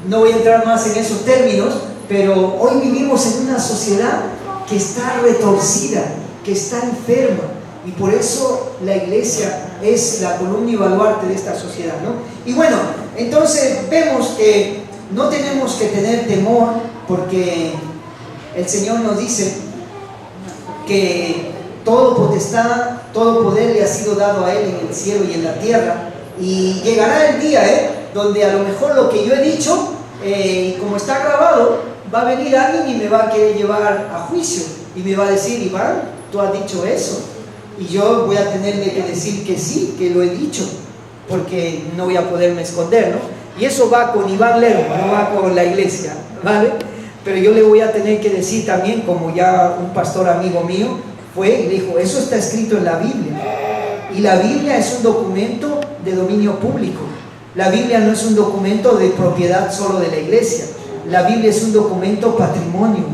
Speaker 1: no voy a entrar más en esos términos, pero hoy vivimos en una sociedad que está retorcida, que está enferma, y por eso la iglesia es la columna y baluarte de esta sociedad, ¿no? Y bueno, entonces vemos que no tenemos que tener temor, porque el Señor nos dice que todo potestad, todo poder le ha sido dado a Él en el cielo y en la tierra, y llegará el día donde a lo mejor lo que yo he dicho, como está grabado, va a venir alguien y me va a querer llevar a juicio y me va a decir: Iván, tú has dicho eso, y yo voy a tenerle que decir que sí, que lo he dicho, porque no voy a poderme esconder, ¿no? Y eso va con Iván Lerma, no va con la iglesia, ¿vale? Pero yo le voy a tener que decir también, como ya un pastor amigo mío fue y dijo: eso está escrito en la Biblia, y la Biblia es un documento de dominio público. La Biblia no es un documento de propiedad solo de la iglesia. La Biblia es un documento patrimonio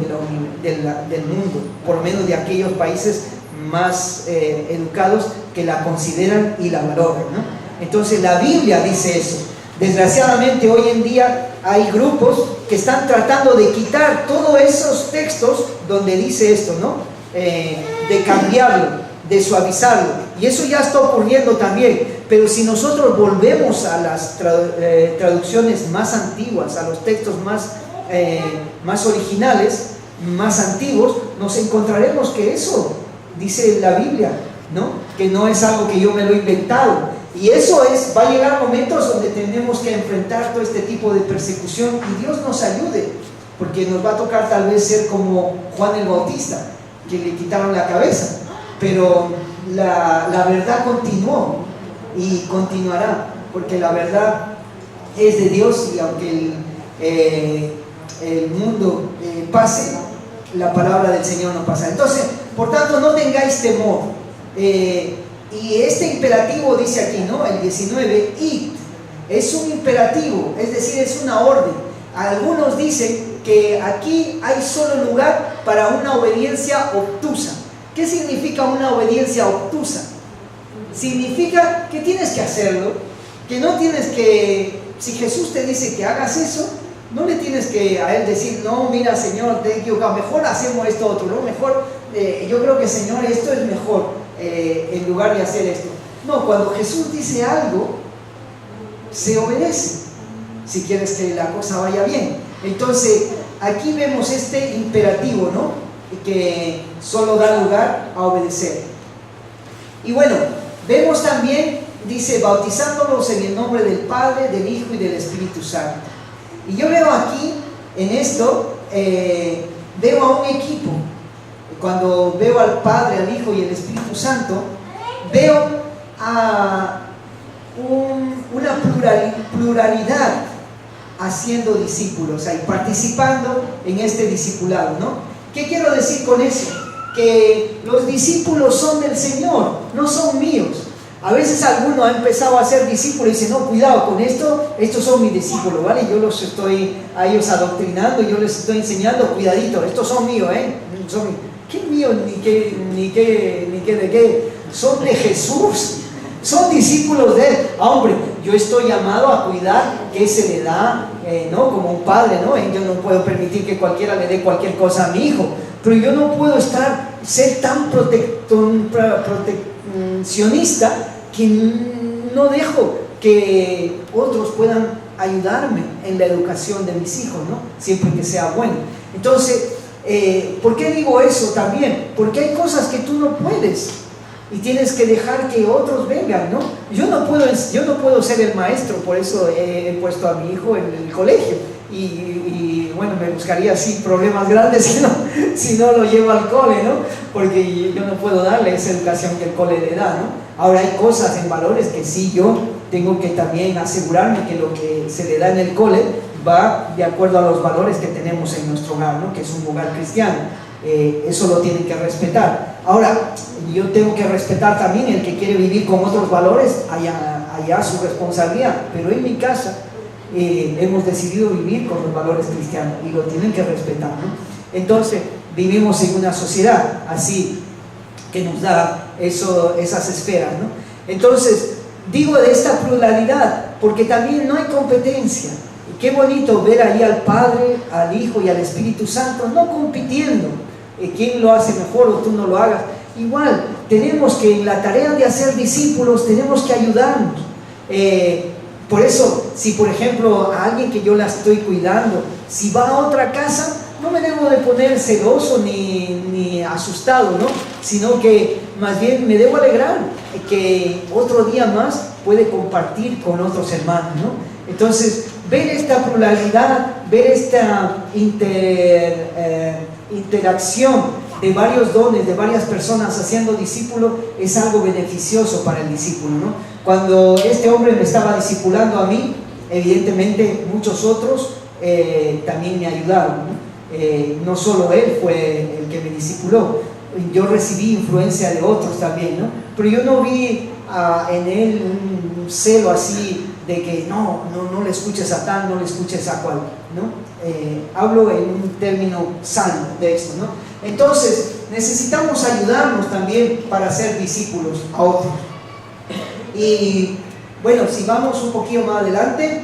Speaker 1: del mundo, por lo menos de aquellos países más educados que la consideran y la valoran, ¿no? Entonces la Biblia dice eso. Desgraciadamente hoy en día hay grupos que están tratando de quitar todos esos textos donde dice esto, ¿no? De cambiarlo, de suavizarlo, y eso ya está ocurriendo también. Pero si nosotros volvemos a las traducciones más antiguas, a los textos más originales, más antiguos, nos encontraremos que eso dice la Biblia, ¿no? Que no es algo que yo me lo he inventado. Y eso va a llegar momentos donde tenemos que enfrentar todo este tipo de persecución, y Dios nos ayude, porque nos va a tocar tal vez ser como Juan el Bautista, que le quitaron la cabeza, pero la verdad continuó y continuará, porque la verdad es de Dios, y aunque el mundo pase, la palabra del Señor no pasa. Entonces, por tanto, no tengáis temor. Y este imperativo dice aquí, ¿no? El 19, id, es un imperativo, es decir, es una orden. Algunos dicen que aquí hay solo lugar para una obediencia obtusa. ¿Qué significa una obediencia obtusa? Significa que tienes que hacerlo, que no tienes que, si Jesús te dice que hagas eso, no le tienes que a Él decir: no, mira Señor, te he equivocado, mejor hacemos esto otro, ¿no? Mejor, yo creo que Señor, esto es mejor, en lugar de hacer esto. No, cuando Jesús dice algo, se obedece, si quieres que la cosa vaya bien. Entonces, aquí vemos este imperativo, ¿no? Que solo da lugar a obedecer. Y bueno, vemos también, dice, bautizándolos en el nombre del Padre, del Hijo y del Espíritu Santo. Y yo veo aquí, en esto, veo a un equipo. Cuando veo al Padre, al Hijo y al Espíritu Santo, veo a una pluralidad haciendo discípulos, ahí participando en este discipulado, ¿no? ¿Qué quiero decir con eso? Que los discípulos son del Señor, no son míos. A veces alguno ha empezado a ser discípulo y dice: no, cuidado con esto, estos son mis discípulos, ¿vale? Yo los estoy a ellos adoctrinando, yo les estoy enseñando, cuidadito, estos son míos, son míos. ¿Qué míos? Ni qué de qué. Son de Jesús, son discípulos de Él. Hombre, yo estoy llamado a cuidar que se le da, ¿no? Como un padre, ¿no? Yo no puedo permitir que cualquiera le dé cualquier cosa a mi hijo, pero yo no puedo ser tan proteccionista que no dejo que otros puedan ayudarme en la educación de mis hijos, ¿no? Siempre que sea bueno. Entonces, ¿Por qué digo eso también? Porque hay cosas que tú no puedes y tienes que dejar que otros vengan, ¿no? Yo no puedo ser el maestro, por eso he puesto a mi hijo en el colegio. Y bueno, me buscaría así problemas grandes si no lo llevo al cole, ¿no? Porque yo no puedo darle esa educación que el cole le da, ¿no? Ahora hay cosas en valores que sí yo tengo que también asegurarme que lo que se le da en el cole va de acuerdo a los valores que tenemos en nuestro hogar, ¿no? Que es un hogar cristiano. Eso lo tienen que respetar. Ahora, yo tengo que respetar también el que quiere vivir con otros valores, allá su responsabilidad, pero en mi casa hemos decidido vivir con los valores cristianos y lo tienen que respetar, ¿no? Entonces, vivimos en una sociedad así que nos da esas esferas, ¿no? Entonces, digo de esta pluralidad porque también no hay competencia. Y qué bonito ver ahí al Padre, al Hijo y al Espíritu Santo no compitiendo. ¿Quién lo hace mejor o tú no lo hagas? Igual, tenemos que en la tarea de hacer discípulos tenemos que ayudarnos. Por eso, si por ejemplo a alguien que yo la estoy cuidando, si va a otra casa, no me debo de poner celoso ni asustado, ¿no? Sino que más bien me debo alegrar que otro día más puede compartir con otros hermanos, ¿no? Entonces, ver esta pluralidad, ver esta interacción de varios dones, de varias personas haciendo discípulo, es algo beneficioso para el discípulo, ¿no? Cuando este hombre me estaba discipulando a mí, evidentemente muchos otros también me ayudaron, ¿no? No solo él fue el que me discipuló, yo recibí influencia de otros también, ¿no? Pero yo no vi en él un celo así de que no le escuches a tal, no le escuches a cual, ¿no? Hablo en un término sano de esto, ¿no? Entonces, necesitamos ayudarnos también para ser discípulos a otros. Y bueno, si vamos un poquito más adelante,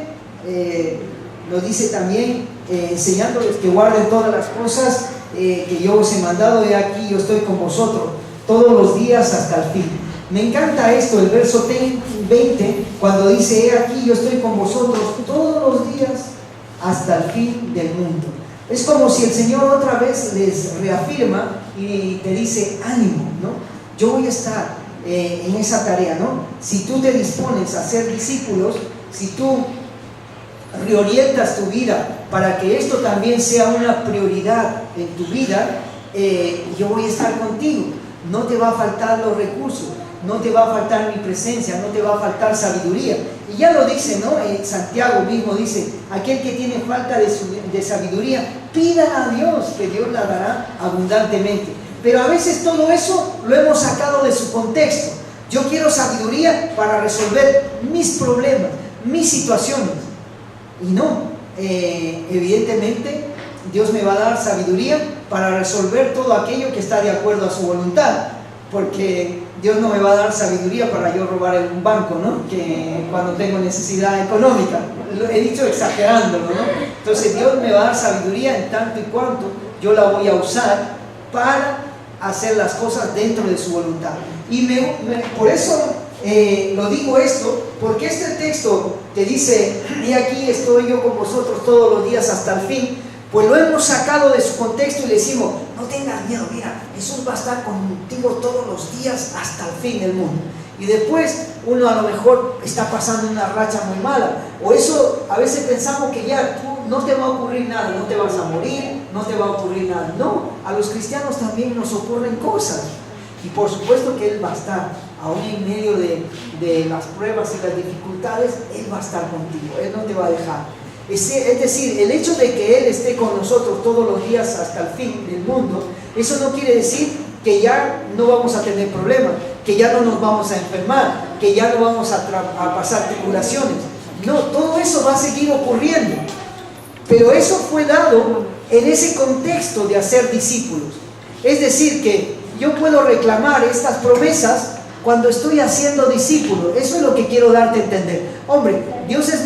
Speaker 1: nos dice también, enseñándoles que guarden todas las cosas que yo os he mandado, he aquí yo estoy con vosotros todos los días hasta el fin. Me encanta esto, el verso 20, cuando dice, he aquí yo estoy con vosotros todos los días hasta el fin del mundo. Es como si el Señor otra vez les reafirma y te dice, ánimo, ¿no? Yo voy a estar en esa tarea, ¿no? Si tú te dispones a ser discípulos, si tú reorientas tu vida para que esto también sea una prioridad en tu vida, yo voy a estar contigo. No te va a faltar los recursos, no te va a faltar mi presencia, no te va a faltar sabiduría. Y ya lo dice, ¿no? Santiago mismo dice, aquel que tiene falta de sabiduría, pida a Dios, que Dios la dará abundantemente. Pero a veces todo eso lo hemos sacado de su contexto. Yo quiero sabiduría para resolver mis problemas, mis situaciones. Y no, evidentemente Dios me va a dar sabiduría para resolver todo aquello que está de acuerdo a su voluntad, porque Dios no me va a dar sabiduría para yo robar en un banco, ¿no? Que cuando tengo necesidad económica, lo he dicho exagerándolo, ¿no? Entonces Dios me va a dar sabiduría en tanto y cuanto yo la voy a usar para hacer las cosas dentro de su voluntad. Y por eso lo digo esto, porque este texto que dice, y aquí estoy yo con vosotros todos los días hasta el fin, pues lo hemos sacado de su contexto y le decimos, no tengas miedo, mira, Jesús va a estar contigo todos los días hasta el fin del mundo. Y después uno a lo mejor está pasando una racha muy mala, o eso a veces pensamos que ya tú no te va a ocurrir nada, no te vas a morir, no te va a ocurrir nada. No, a los cristianos también nos ocurren cosas, y por supuesto que Él va a estar, aún en medio de las pruebas y las dificultades, Él va a estar contigo, Él no te va a dejar. Es decir, el hecho de que Él esté con nosotros todos los días hasta el fin del mundo, eso no quiere decir que ya no vamos a tener problemas, que ya no nos vamos a enfermar, que ya no vamos a pasar tribulaciones. No, todo eso va a seguir ocurriendo. Pero eso fue dado en ese contexto de hacer discípulos. Es decir, que yo puedo reclamar estas promesas cuando estoy haciendo discípulos. Eso es lo que quiero darte a entender. Hombre, Dios es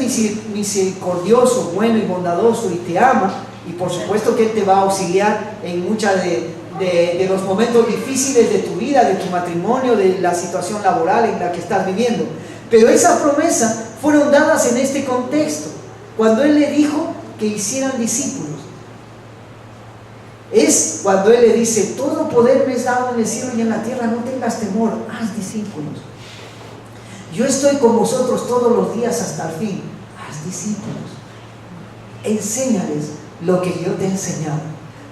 Speaker 1: misericordioso, bueno y bondadoso y te ama, y por supuesto que Él te va a auxiliar en muchas de los momentos difíciles de tu vida, de tu matrimonio, de la situación laboral en la que estás viviendo. Pero esas promesas fueron dadas en este contexto, cuando Él le dijo que hicieran discípulos. Es cuando Él le dice: todo poder me es dado en el cielo y en la tierra, no tengas temor, haz discípulos. Yo estoy con vosotros todos los días hasta el fin. Haz discípulos. Enséñales lo que yo te he enseñado.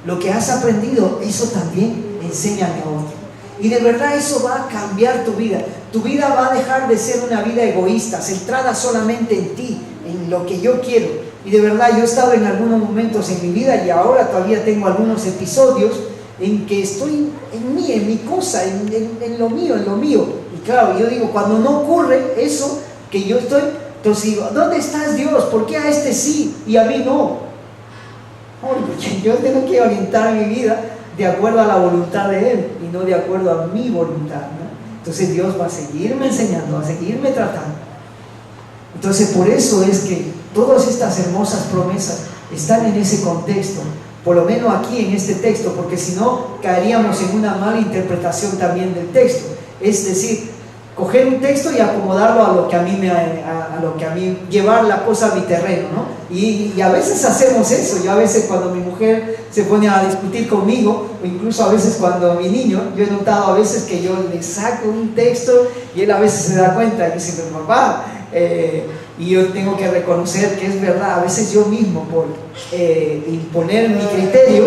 Speaker 1: Lo que has aprendido, eso también enséñale a otro. Y de verdad eso va a cambiar tu vida. Tu vida va a dejar de ser una vida egoísta, centrada solamente en ti, en lo que yo quiero. Y de verdad yo he estado en algunos momentos en mi vida, y ahora todavía tengo algunos episodios en que estoy en mí, en mi cosa, en lo mío, Y claro, yo digo, cuando no ocurre eso que yo estoy, entonces digo: ¿dónde estás, Dios? ¿Por qué a este sí y a mí no? Porque yo tengo que orientar mi vida de acuerdo a la voluntad de Él y no de acuerdo a mi voluntad, ¿no? Entonces Dios va a seguirme enseñando, va a seguirme tratando. Entonces por eso es que todas estas hermosas promesas están en ese contexto, por lo menos aquí en este texto, porque si no caeríamos en una mala interpretación también del texto. Es decir, coger un texto y acomodarlo a lo que a mí llevar la cosa a mi terreno, ¿no? Y a veces hacemos eso. Yo a veces, cuando mi mujer se pone a discutir conmigo, o incluso a veces cuando mi niño, yo he notado a veces que yo le saco un texto y él a veces se da cuenta y dice: pero papá, y yo tengo que reconocer que es verdad. A veces yo mismo, por imponer mi criterio,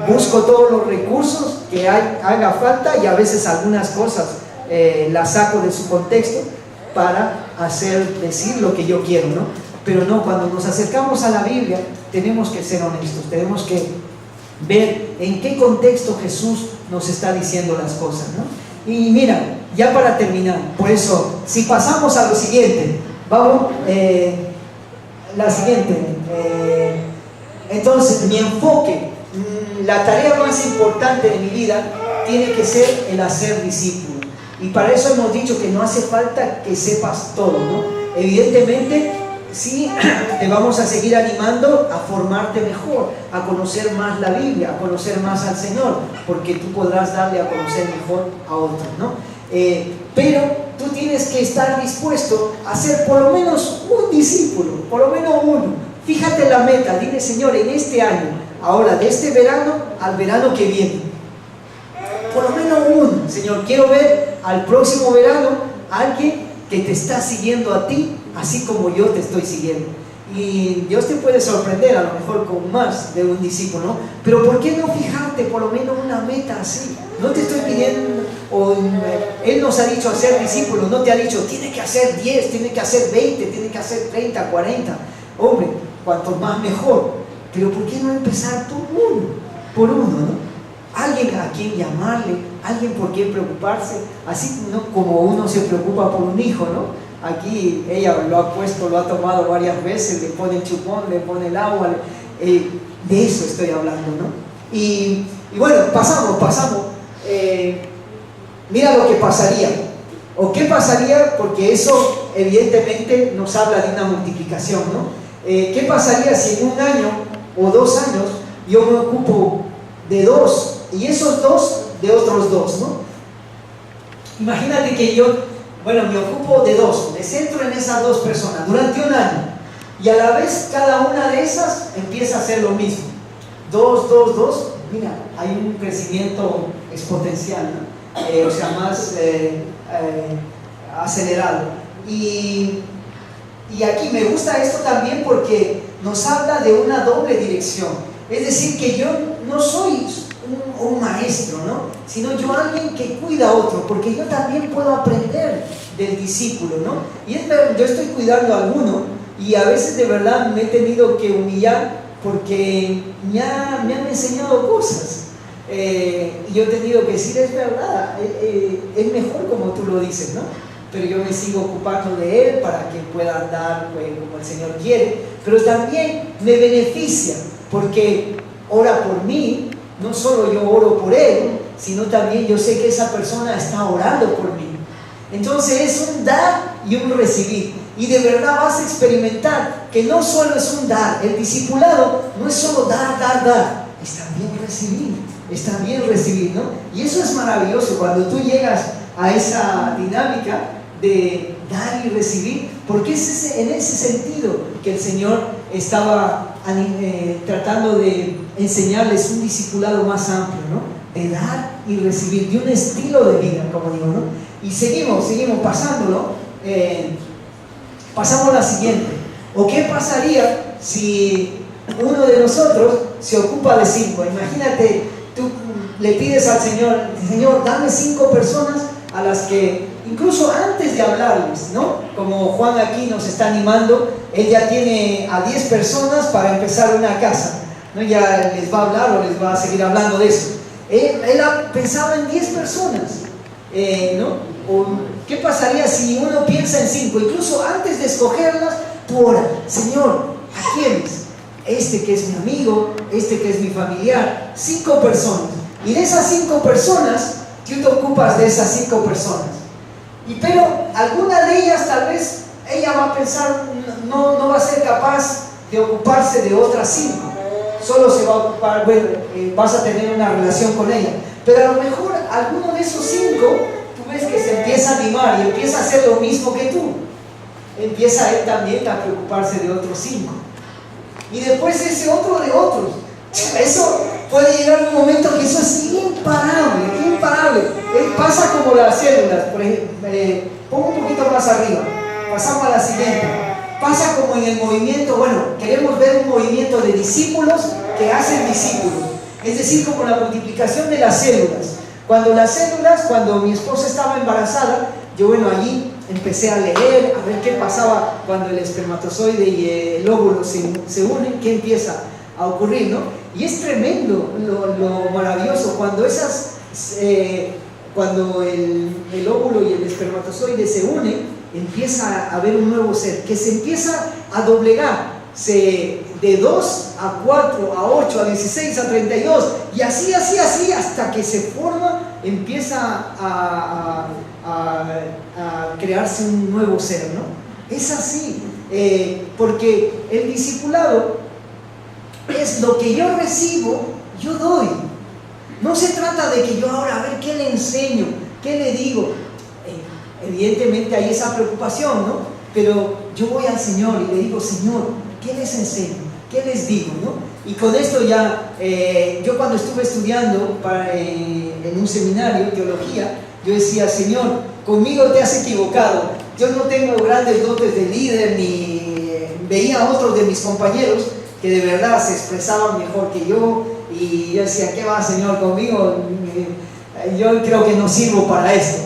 Speaker 1: busco todos los recursos que haga falta, y a veces algunas cosas la saco de su contexto para decir lo que yo quiero, ¿no? Pero no, cuando nos acercamos a la Biblia tenemos que ser honestos, tenemos que ver en qué contexto Jesús nos está diciendo las cosas, ¿no? Y mira, ya para terminar, por eso, si pasamos a lo siguiente, vamos, la siguiente, entonces mi enfoque, la tarea más importante de mi vida tiene que ser el hacer discípulos. Y para eso hemos dicho que no hace falta que sepas todo, ¿no? Evidentemente, sí, te vamos a seguir animando a formarte mejor, a conocer más la Biblia, a conocer más al Señor, porque tú podrás darle a conocer mejor a otros, ¿no? Pero tú tienes que estar dispuesto a ser por lo menos un discípulo, por lo menos uno. Fíjate la meta, dile: Señor, en este año, ahora de este verano al verano que viene, por lo menos uno, Señor, quiero ver al próximo verano a alguien que te está siguiendo a ti, así como yo te estoy siguiendo. Y Dios te puede sorprender a lo mejor con más de un discípulo, ¿no? Pero ¿por qué no fijarte por lo menos una meta así? No te estoy pidiendo, Él nos ha dicho hacer discípulos, no te ha dicho tiene que hacer 10, tiene que hacer 20, tiene que hacer 30, 40. Hombre, cuanto más mejor. Pero ¿por qué no empezar por uno, ¿no? Alguien a quien llamarle, alguien por quien preocuparse, así, ¿no? Como uno se preocupa por un hijo, ¿no? Aquí ella lo ha tomado varias veces, le pone el chupón, le pone el agua, de eso estoy hablando, ¿no? Y bueno, pasamos, mira lo que pasaría, o qué pasaría, porque eso evidentemente nos habla de una multiplicación, ¿no? ¿Qué pasaría si en un año o 2 años yo me ocupo de 2 y esos 2 de otros 2, ¿no? Imagínate que yo, me ocupo de 2, me centro en esas 2 personas durante un año, y a la vez cada una de esas empieza a hacer lo mismo. 2, mira, hay un crecimiento exponencial, ¿no? O sea, más acelerado. Y aquí me gusta esto también porque nos habla de una doble dirección. Es decir, que yo no soy un maestro, ¿no? Sino yo alguien que cuida a otro, porque yo también puedo aprender del discípulo, ¿no? Y yo estoy cuidando a alguno, y a veces de verdad me he tenido que humillar porque me han enseñado cosas. Y yo he tenido que decir: es verdad, es mejor como tú lo dices, ¿no? Pero yo me sigo ocupando de él para que pueda andar como el Señor quiere. Pero también me beneficia, porque ora por mí. No solo yo oro por él, sino también yo sé que esa persona está orando por mí. Entonces es un dar y un recibir. Y de verdad vas a experimentar que no solo es un dar. El discipulado no es solo dar. Es también recibir, ¿no? Y eso es maravilloso cuando tú llegas a esa dinámica de dar y recibir, porque es en ese sentido que el Señor estaba tratando de enseñarles un discipulado más amplio, ¿no? De dar y recibir, de un estilo de vida, como digo, ¿no? Y seguimos pasándolo. Pasamos a la siguiente. ¿O qué pasaría si uno de nosotros se ocupa de 5? Imagínate, tú le pides al Señor, Señor, dame 5 personas a las que, incluso antes de hablarles, ¿no? Como Juan aquí nos está animando, él ya tiene a 10 personas para empezar una casa, ¿no? Ya les va a hablar o les va a seguir hablando de eso. Él pensaba en 10 personas, ¿no? ¿O qué pasaría si uno piensa en 5? Incluso antes de escogerlas, tú oras, Señor, ¿a quiénes? Este que es mi amigo, este que es mi familiar, 5 personas. Y de esas 5 personas, tú te ocupas de esas 5 personas. Pero alguna de ellas tal vez, ella va a pensar, no va a ser capaz de ocuparse de otras 5. Solo se va a ocupar, bueno, vas a tener una relación con ella. Pero a lo mejor alguno de esos 5, tú ves que se empieza a animar y empieza a hacer lo mismo que tú. Empieza él también a preocuparse de otros 5. Y después ese otro de otros. Eso puede llegar un momento que eso es imparable. Pasa como las células. Por ejemplo, pongo un poquito más arriba. Pasamos a la siguiente. Pasa como en el movimiento, bueno, queremos ver un movimiento de discípulos que hacen discípulos. Es decir, como la multiplicación de las células. Cuando mi esposa estaba embarazada, yo allí empecé a leer, a ver qué pasaba cuando el espermatozoide y el óvulo se unen, qué empieza a ocurrir, ¿no? Y es tremendo lo maravilloso cuando cuando el óvulo y el espermatozoide se unen, empieza a haber un nuevo ser que se empieza a doblegar, de 2 a 4, a 8, a 16, a 32, y así, hasta que se forma, empieza a crearse un nuevo ser, ¿no? Es así, porque el discipulado es lo que yo recibo, yo doy. No se trata de que yo ahora, a ver, ¿qué le enseño? ¿Qué le digo? Evidentemente hay esa preocupación, ¿no? Pero yo voy al Señor y le digo, Señor, ¿qué les enseño? ¿Qué les digo? ¿No? Y con esto ya, yo cuando estuve estudiando en un seminario, teología, yo decía, Señor, conmigo te has equivocado. Yo no tengo grandes dotes de líder, ni veía a otros de mis compañeros que de verdad se expresaban mejor que yo, y yo decía, ¿qué va, Señor, conmigo? Yo creo que no sirvo para esto.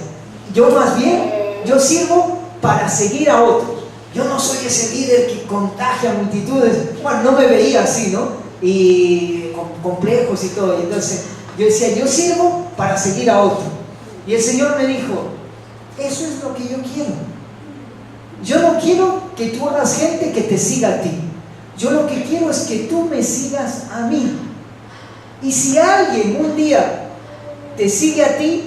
Speaker 1: Yo más bien, yo sirvo para seguir a otros. Yo no soy ese líder que contagia multitudes. Bueno, no me veía así, ¿no? Y con complejos y todo. Y entonces yo decía, yo sirvo para seguir a otro. Y el Señor me dijo, eso es lo que yo quiero. Yo no quiero que tú hagas gente que te siga a ti. Yo lo que quiero es que tú me sigas a mí. Y si alguien un día te sigue a ti,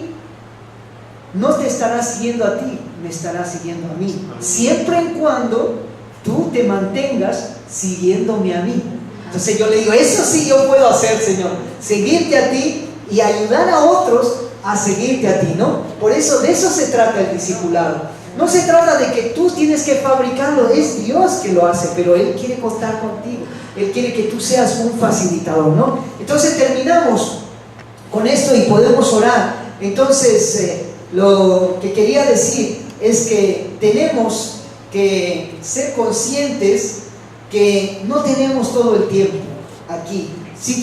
Speaker 1: no te estará siguiendo a ti, me estará siguiendo a mí. Siempre y cuando tú te mantengas siguiéndome a mí. Entonces yo le digo, eso sí yo puedo hacer, Señor. Seguirte a ti y ayudar a otros a seguirte a ti, ¿no? Por eso, de eso se trata el discipulado. No se trata de que tú tienes que fabricarlo, es Dios que lo hace, pero Él quiere contar contigo. Él quiere que tú seas un facilitador, ¿no? Entonces terminamos con esto y podemos orar. Entonces, lo que quería decir es que tenemos que ser conscientes que no tenemos todo el tiempo aquí. Si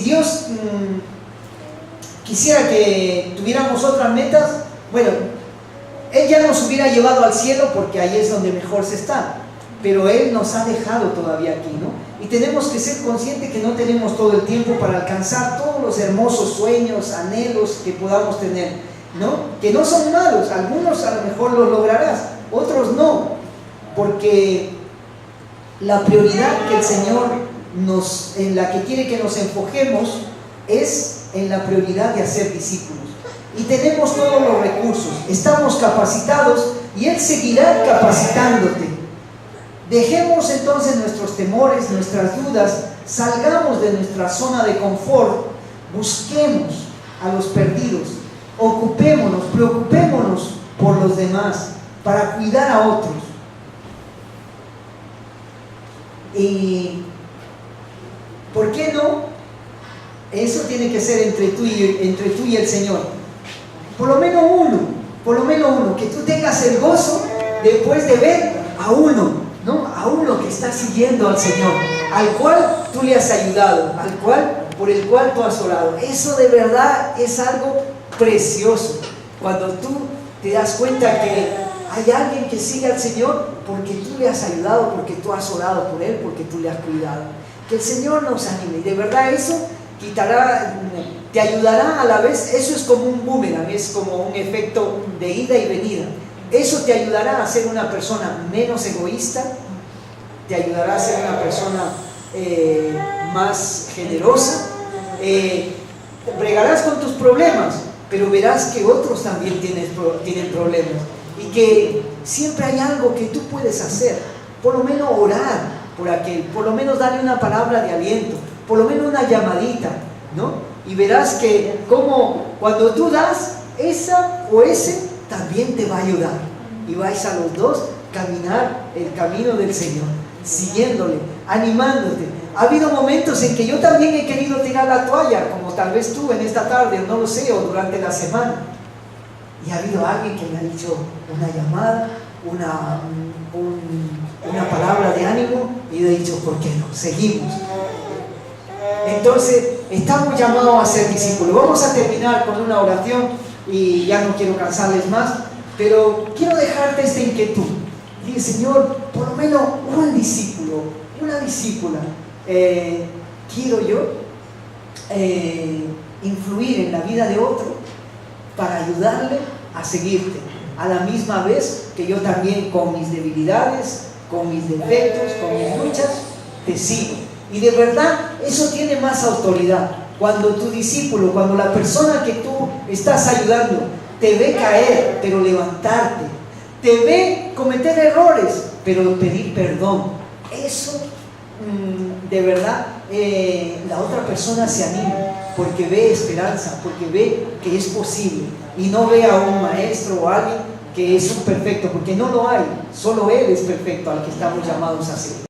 Speaker 1: Dios quisiera que tuviéramos otras metas, bueno, Él ya nos hubiera llevado al cielo porque ahí es donde mejor se está, pero Él nos ha dejado todavía aquí, ¿no? Y tenemos que ser conscientes que no tenemos todo el tiempo para alcanzar todos los hermosos sueños, anhelos que podamos tener, ¿no? Que no son malos, algunos a lo mejor los lograrás, otros no, porque la prioridad que el Señor en la que quiere que nos enfoquemos es en la prioridad de hacer discípulos. Y tenemos todos los recursos, estamos capacitados y Él seguirá capacitándote. Dejemos entonces nuestros temores, nuestras dudas, salgamos de nuestra zona de confort, busquemos a los perdidos, ocupémonos, preocupémonos por los demás para cuidar a otros. Y ¿por qué no? Eso tiene que ser entre tú y el Señor. Por lo menos uno, que tú tengas el gozo después de ver a uno, ¿no? A uno que está siguiendo al Señor, al cual tú le has ayudado, por el cual tú has orado. Eso de verdad es algo precioso. Cuando tú te das cuenta que hay alguien que sigue al Señor porque tú le has ayudado, porque tú has orado por él, porque tú le has cuidado. Que el Señor nos anime. Y de verdad eso te ayudará a la vez. Eso es como un boomerang, es como un efecto de ida y venida. Eso te ayudará a ser una persona menos egoísta, te ayudará a ser una persona más generosa. Bregarás con tus problemas, pero verás que otros también tienen problemas y que siempre hay algo que tú puedes hacer. Por lo menos orar por aquel, por lo menos darle una palabra de aliento, por lo menos una llamadita, ¿no? Y verás que como cuando tú das, esa o ese también te va a ayudar y vais a los dos caminar el camino del Señor, siguiéndole, animándote. Ha habido momentos en que yo también he querido tirar la toalla, como tal vez tú en esta tarde, no lo sé, o durante la semana. Y ha habido alguien que me ha dicho una llamada, una palabra de ánimo, y yo he dicho, ¿por qué no? Seguimos. Entonces, estamos llamados a ser discípulos. Vamos a terminar con una oración y ya no quiero cansarles más, pero quiero dejarte esta inquietud. Dile, Señor, por lo menos un discípulo, una discípula, quiero yo influir en la vida de otro para ayudarle a seguirte, a la misma vez que yo también con mis debilidades, con mis defectos, con mis luchas, te sigo. Y de verdad eso tiene más autoridad cuando tu discípulo, cuando la persona que tú estás ayudando te ve caer pero levantarte, te ve cometer errores pero pedir perdón. Eso de verdad la otra persona se anima porque ve esperanza, porque ve que es posible y no ve a un maestro o a alguien que es un perfecto, porque no lo hay, solo Él es perfecto al que estamos llamados a ser.